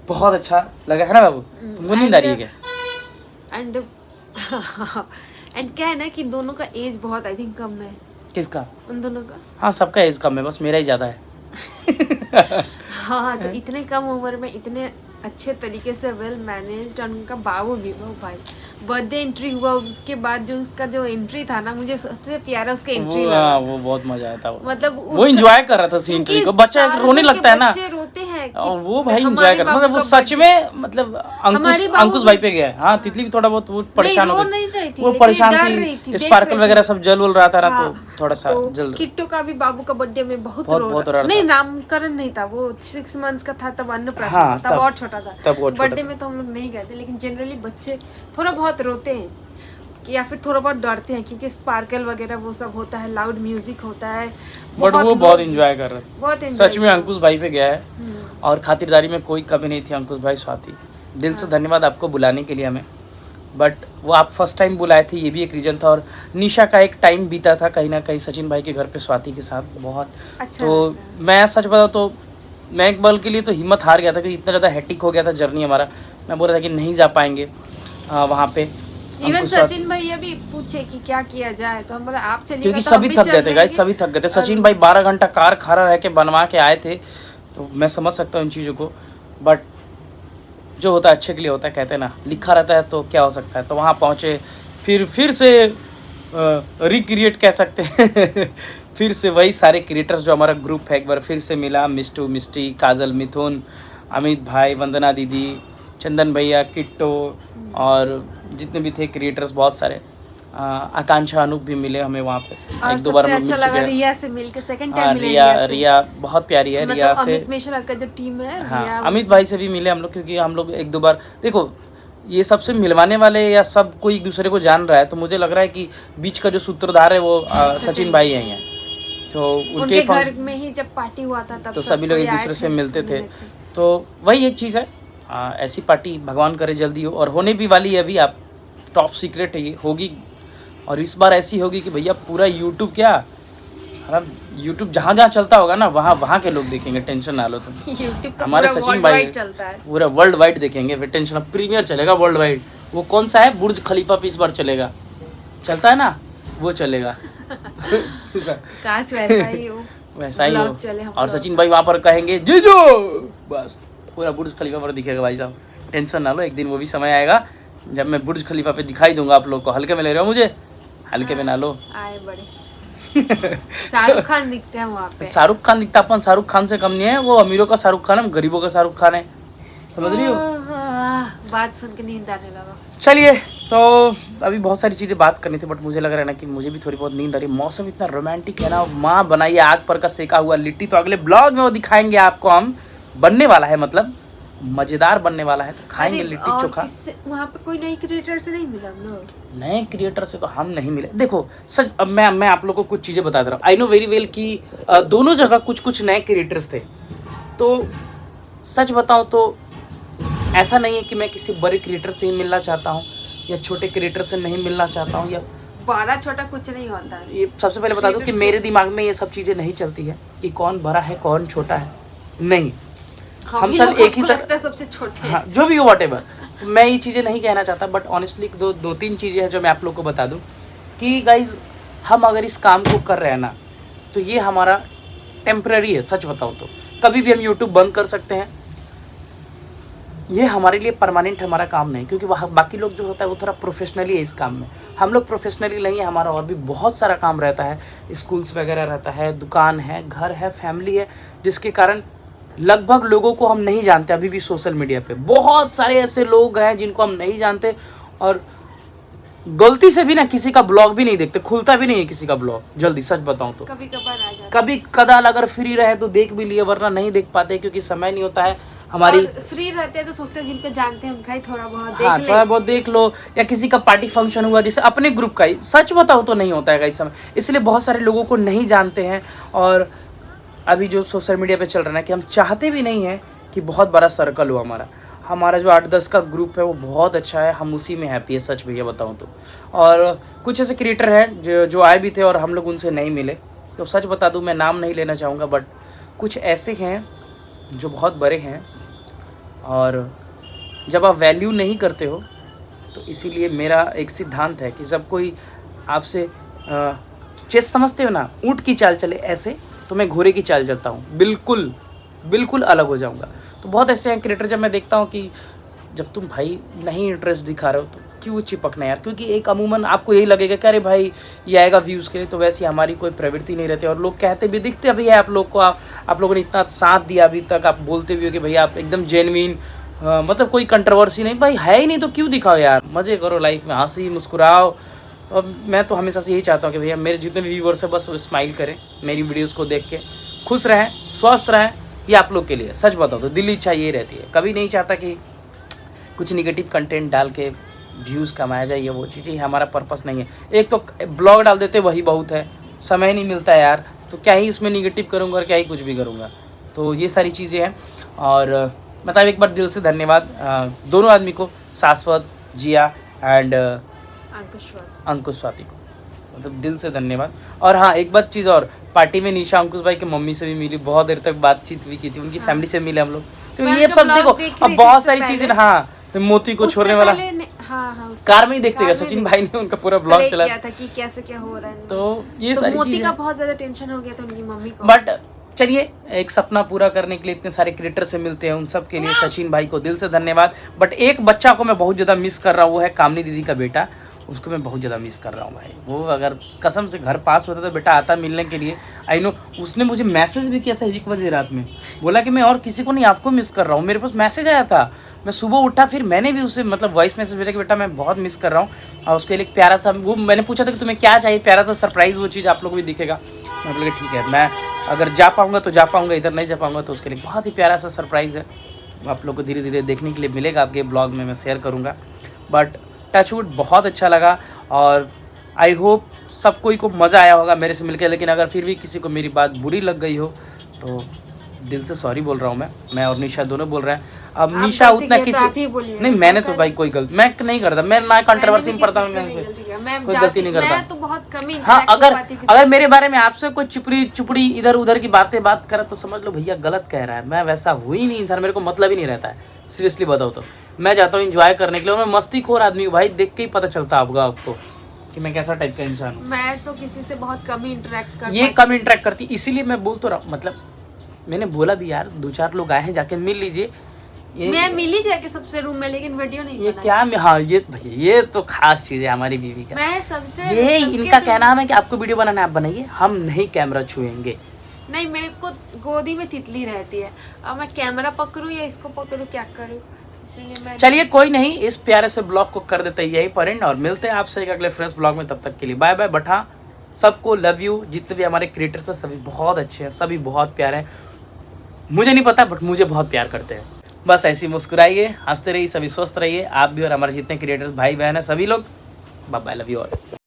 बहुत अच्छा लगा, है ना बाबू? तुमको नींद आ रही है क्या? एंड क्या है ना कि दोनों का एज बहुत आई थिंक कम है। किसका? उन दोनों का। हाँ सबका एज कम है, बस मेरा ही ज़्यादा है। हाँ तो इतने कम उम्र में इतने अच्छे तरीके से वेल मैनेज्ड, और उनका बाबू भी वो भाई बर्थडे एंट्री हुआ, उसके बाद जो उसका जो एंट्री था ना, मुझे सबसे प्यारा उसका एंट्री लगा। वो बहुत मजा आया था, मतलब वो एंजॉय कर रहा था उस एंट्री को। बच्चा रोने लगता है ना, बच्चे रोते हैं और वो भाई एंजॉय कर, मतलब वो सच में, मतलब अंकुश भाई पे गया। हाँ तितली भी थोड़ा बहुत वो परेशान हो गई, वो परेशान थी, स्पार्कल वगैरह सब जल रहा था ना, तो थोड़ा सा जल। किट्टो का भी बाबू का बर्थडे में बहुत नहीं, नामकरण नहीं था, वो 6 मंथ्स का था तब, अन्नप्राशन तब और छोटा था। बर्थडे में तो हम लोग नहीं गए थे, लेकिन जनरली बच्चे थोड़ा बहुत रोते हैं कि या फिर थोड़ा बहुत डरते हैं, क्योंकि स्पार्कल वगैरह वो सब होता है, लाउड म्यूजिक होता है। बट वो बहुत एंजॉय कर रहे थे, बहुत सच में। अंकुश भाई पे गया है, और खातिरदारी में कोई कमी नहीं थी। अंकुश भाई, स्वाति, दिल से धन्यवाद आपको बुलाने के लिए हमें। बट वो आप फर्स्ट टाइम बुलाए थे, ये भी एक रीज़न था। और निशा का एक टाइम बीता था कहीं ना कहीं सचिन भाई के घर पे स्वाति के साथ बहुत अच्छा। तो मैं सच बताऊँ तो मैं एक पल के लिए तो हिम्मत हार गया था कि इतना ज़्यादा हेक्टिक हो गया था जर्नी हमारा। मैं बोल रहा था कि नहीं जा पाएंगे वहाँ पे। इवन सचिन भैया भी पूछे कि क्या किया जाए, तो हम बोला आप चलिए, क्योंकि सभी थक गए थे गाइस, सभी थक गए थे। सचिन भाई 12 घंटा कार खड़ा रह के बनवा के आए थे, तो मैं समझ सकता हूँ इन चीज़ों को। बट जो होता है अच्छे के लिए होता है, कहते हैं ना, लिखा रहता है तो क्या हो सकता है। तो वहाँ पहुँचे, फिर से रिक्रिएट कह सकते हैं फिर से वही सारे क्रिएटर्स जो हमारा ग्रुप है एक बार फिर से मिला। मिस्टू, मिस्टी, काजल, मिथुन, अमित भाई, वंदना दीदी, चंदन भैया, किट्टो और जितने भी थे क्रिएटर्स बहुत सारे। आकांक्षा, अनूप भी मिले हमें वहाँ पे, और एक दो बार अच्छा लगा रिया से मिलके, सेकंड टाइम मिले रिया बहुत प्यारी है। रिया से अमित मिश्रा का जो टीम है, हाँ, अमित भाई से भी मिले हम लोग, क्योंकि हम लोग एक दो बार, देखो ये सबसे मिलवाने वाले या सब कोई एक दूसरे को जान रहा है, तो मुझे लग रहा है कि बीच का जो सूत्रधार है वो सचिन भाई हैं। तो उनके घर में ही जब पार्टी हुआ था तब तो सभी लोग एक दूसरे से मिलते थे। तो वही एक चीज़ है, ऐसी पार्टी भगवान करे जल्दी हो, और होने भी वाली है अभी। आप टॉप सीक्रेट है, ये होगी, और इस बार ऐसी होगी कि भैया पूरा यूट्यूब क्या, यूट्यूब जहाँ जहाँ चलता होगा ना वहाँ के लोग देखेंगे, टेंशन ना लो तुम। यूट्यूब तो हमारे सचिन भाई चलता है, पूरा वर्ल्ड वाइड देखेंगे, टेंशन। प्रीमियर चलेगा वर्ल्ड वाइड। वो कौन सा है, बुर्ज खलीफा पे इस बार चलेगा, चलता है ना, वो चलेगा काश वैसा ही हो, वैसा ही हो। और सचिन भाई वहाँ पर कहेंगे जीजू, बस पूरा बुर्ज खलीफा पर दिखेगा भाई साहब। टेंशन ना लो, एक दिन वो भी समय आएगा जब मैं बुर्ज खलीफा पे दिखाई दूंगा आप लोग को। हल्के में ले रहे हो मुझे, हल्के में ना लो। आए बड़े शाहरुख खान दिखते हैं वहाँ पे। शाहरुख खान दिखता, अपन शाहरुख खान से कम नहीं है। वो अमीरों का शाहरुख खान है, गरीबों का शाहरुख खान है, समझ रही हो। बात सुन के नींद आने लगा। चलिए, तो अभी बहुत सारी चीज़ें बात करनी थी, बट मुझे लग रहा है ना कि मुझे भी थोड़ी बहुत नींद आ रही है। मौसम इतना रोमांटिक है ना, माँ बनाइए आग पर का सेका हुआ लिट्टी, तो अगले ब्लॉग में वो दिखाएंगे आपको। हम बनने वाला है, मतलब मज़ेदार बनने वाला है, तो खाएंगे लिट्टी चोखा। वहाँ पे कोई नई क्रिएटर से नहीं मिला हम लोग? नए क्रिएटर से तो हम नहीं मिले। देखो सच, अब मैं आप लोगों को कुछ चीज़ें बता दे रहा हूँ। आई नो वेरी वेल कि दोनों जगह कुछ नए क्रिएटर्स थे। तो सच बताऊँ तो ऐसा नहीं है कि मैं किसी बड़े क्रिएटर से ही मिलना चाहता हूँ या छोटे क्रिएटर से नहीं मिलना चाहता हूँ, या बड़ा छोटा कुछ नहीं होता है। ये सबसे पहले बता दूँ कि मेरे दिमाग में ये सब चीज़ें नहीं चलती है कि कौन बड़ा है कौन छोटा है, नहीं। हम सब एक ही तरह सबसे छोटे, हाँ, जो भी हो व्हाटएवर। तो मैं ये चीज़ें नहीं कहना चाहता, बट ऑनेस्टली दो तीन चीज़ें हैं जो मैं आप लोग को बता दूं कि गाइज, हम अगर इस काम को कर रहे हैं ना, तो ये हमारा टेम्पररी है। सच बताऊं तो कभी भी हम यूट्यूब बंद कर सकते हैं, ये हमारे लिए परमानेंट हमारा काम नहीं। क्योंकि वह बाकी लोग जो होता है वो थोड़ा प्रोफेशनली है इस काम में, हम लोग प्रोफेशनली नहीं है। हमारा और भी बहुत सारा काम रहता है, स्कूल्स वगैरह रहता है, दुकान है, घर है, फैमिली है, जिसके कारण लगभग लोगों को हम नहीं जानते अभी भी। सोशल मीडिया पे बहुत सारे ऐसे लोग हैं जिनको हम नहीं जानते, और गलती से भी ना किसी का ब्लॉग भी नहीं देखते, खुलता भी नहीं है किसी का ब्लॉग जल्दी। सच बताऊं तो कभी कभार आ जाता, कभी कदाल अगर फ्री रहे तो देख भी लिए, वरना नहीं देख पाते क्योंकि समय नहीं होता है। हमारी फ्री रहते हैं तो सोचते हैं जिनको जानते हैं उनका ही थोड़ा बहुत देख हाँ, थोड़ा बहुत देख लो, या किसी का पार्टी फंक्शन हुआ जैसे अपने ग्रुप का ही। सच बताओ तो नहीं होता है इस समय, इसलिए बहुत सारे लोगों को नहीं जानते हैं। और अभी जो सोशल मीडिया पे चल रहा है ना, कि हम चाहते भी नहीं हैं कि बहुत बड़ा सर्कल हो हमारा जो 8-10 का ग्रुप है वो बहुत अच्छा है, हम उसी में हैप्पी है, सच भैया बताऊं तो। और कुछ ऐसे क्रिएटर हैं जो आए भी थे और हम लोग उनसे नहीं मिले, तो सच बता दूं, मैं नाम नहीं लेना चाहूँगा, बट कुछ ऐसे हैं जो बहुत बड़े हैं, और जब आप वैल्यू नहीं करते हो तो इसीलिए मेरा एक सिद्धांत है कि जब कोई आपसे चेस समझते हो ना, ऊँट की चाल चले ऐसे, तो मैं घोड़े की चाल चलता हूँ, बिल्कुल अलग हो जाऊँगा। तो बहुत ऐसे हैं क्रिएटर, जब मैं देखता हूँ कि जब तुम भाई नहीं इंटरेस्ट दिखा रहे हो तो क्यों चिपकना यार। क्योंकि एक अमूमन आपको यही लगेगा कि अरे भाई ये आएगा व्यूज़ के लिए, तो वैसे हमारी कोई प्रवृत्ति नहीं रहती। और लोग कहते भी, दिखते भी है आप लोग को, आप लोगों ने इतना साथ दिया अभी तक, आप बोलते भी हो कि भैया आप एकदम जेन्युइन, मतलब कोई कंट्रोवर्सी नहीं, भाई है ही नहीं तो क्यों दिखाओ यार, मज़े करो लाइफ में, हंसी मुस्कुराओ। और मैं तो हमेशा से यही चाहता हूँ कि भैया मेरे जितने भी व्यूवर्स हैं बस वो स्माइल करें मेरी वीडियोज़ को देख के, खुश रहें, स्वस्थ रहें, ये आप लोग के लिए। सच बताओ तो दिल्ली इच्छा यही रहती है, कभी नहीं चाहता कि कुछ निगेटिव कंटेंट डाल के व्यूज़ कमाया जाए, ये वो चीज़ें हमारा पर्पस नहीं है। एक तो ब्लॉग डाल देते वही बहुत है, समय नहीं मिलता है यार, तो क्या ही इसमें निगेटिव करूँगा और क्या ही कुछ भी करूँगा। तो ये सारी चीज़ें हैं। और मतलब एक बार दिल से धन्यवाद दोनों आदमी को, शाश्वत, जिया एंड अंकुश स्वाति को, मतलब दिल से धन्यवाद। और हाँ, एक बात चीज़ और पार्टी में निशा अंकुश भाई के मम्मी से भी मिली, बहुत देर तक बातचीत भी की थी, उनकी फैमिली से मिले हम लोग। तो मैं ये उनका सब ब्लॉग देखो, देख अब रही बहुत थी सारी उससे चीजें। पहले। हाँ, तो मोती को उससे छोड़ने वाला उससे कार में ही देखते गए, कार में सचिन भाई ने उनका पूरा ब्लॉग play चला। किया था कि कैसे क्या हो रहा है। तो ये तो सारी मोती चीजें, का बहुत ज्यादा टेंशन हो गया था उनकी मम्मी को। बट चलिए, एक सपना पूरा करने के लिए इतने सारे क्रिएटर से मिलते हैं, उन सब के लिए सचिन भाई को दिल से धन्यवाद। बट एक बच्चा को मैं बहुत ज़्यादा मिस कर रहा हूँ, वो है कामनी दीदी का बेटा, उसको मैं बहुत ज़्यादा मिस कर रहा हूँ भाई। वो अगर कसम से घर पास होता तो बेटा आता मिलने के लिए। आई नो, उसने मुझे मैसेज भी किया था 1 बजे रात में, बोला कि मैं और किसी को नहीं आपको मिस कर रहा हूँ। मेरे पास मैसेज आया था, मैं सुबह उठा, फिर मैंने भी उसे मतलब वॉइस मैसेज भेजा कि बेटा मैं बहुत मिस कर रहा हूँ। और उसके लिए एक प्यारा सा, वो मैंने पूछा था कि तुम्हें क्या चाहिए, प्यारा सा सरप्राइज़, वो चीज़ आप लोग को भी दिखेगा। मैं बोला ठीक है, मैं अगर जा पाऊँगा तो जा पाऊँगा, इधर नहीं जा पाऊँगा तो उसके लिए बहुत ही प्यारा सा सरप्राइज़ है, आप लोग को धीरे धीरे देखने के लिए मिलेगा, आपके ब्लॉग में मैं शेयर करूँगा। बट टचवुड बहुत अच्छा लगा, और आई होप सब कोई को मज़ा आया होगा मेरे से मिलकर। लेकिन अगर फिर भी किसी को मेरी बात बुरी लग गई हो तो दिल से सॉरी बोल रहा हूँ मैं और निशा दोनों बोल रहे हैं। अब निशा उतना किसी नहीं, मैंने तो भाई कोई गलती मैं नहीं करता, मैं ना कंट्रोवर्सी में पड़ता हूँ, कोई गलती नहीं करता। तो बहुत कम ही हाँ, अगर मेरे बारे में आपसे कोई चुपड़ी इधर उधर की बात करा तो समझ लो भैया गलत कह रहा है। मैं वैसा हुई नहीं इंसान, मेरे को मतलब ही नहीं रहता है, सीरियसली बताओ तो। मैं जाता हूँ एंजॉय करने के लिए, और मैं मस्तीखोर आदमी हूँ भाई, देख के ही पता चलता होगा आपको कि मैं कैसा टाइप का इंसान हूँ। मैं तो किसी से बहुत कम ही इंटरेक्ट करती, ये कम इंटरेक्ट करती, इसीलिए मैं बोल तो रहा हूँ। मतलब मैंने बोला भी यार 2-4 लोग आए हैं, जाके मिल लीजिए। मैं मिली जाके सबसे रूम में, लेकिन वीडियो नहीं ये बनाई। क्या में, हाँ ये भैया ये तो खास चीज़ है हमारी बीवी का। मैं सबसे ये इनका कहना है कि आपको वीडियो बनाना आप बनाइए, हम नहीं कैमरा छुएंगे। नहीं, मेरे को गोदी में तितली रहती है, अब मैं कैमरा पकड़ूं या इसको पकड़ूं, क्या करूं? इसलिए मैं चलिए कोई नहीं, इस प्यारे से ब्लॉग को कर देते यही पर एंड, और मिलते हैं आपसे एक अगले फ्रेश ब्लॉग में। तब तक के लिए बाय बाय। बट हाँ, सबको लव यू। जितने भी हमारे क्रिएटर्स हैं सभी बहुत अच्छे हैं, सभी बहुत प्यारे हैं। मुझे नहीं पता बट मुझे बहुत प्यार करते हैं। बस ऐसे ही मुस्कुराइए, हंसते रहिए, सभी स्वस्थ रहिए, आप भी और हमारे जितने क्रिएटर्स भाई बहन हैं सभी लोग। Bye bye, love you all.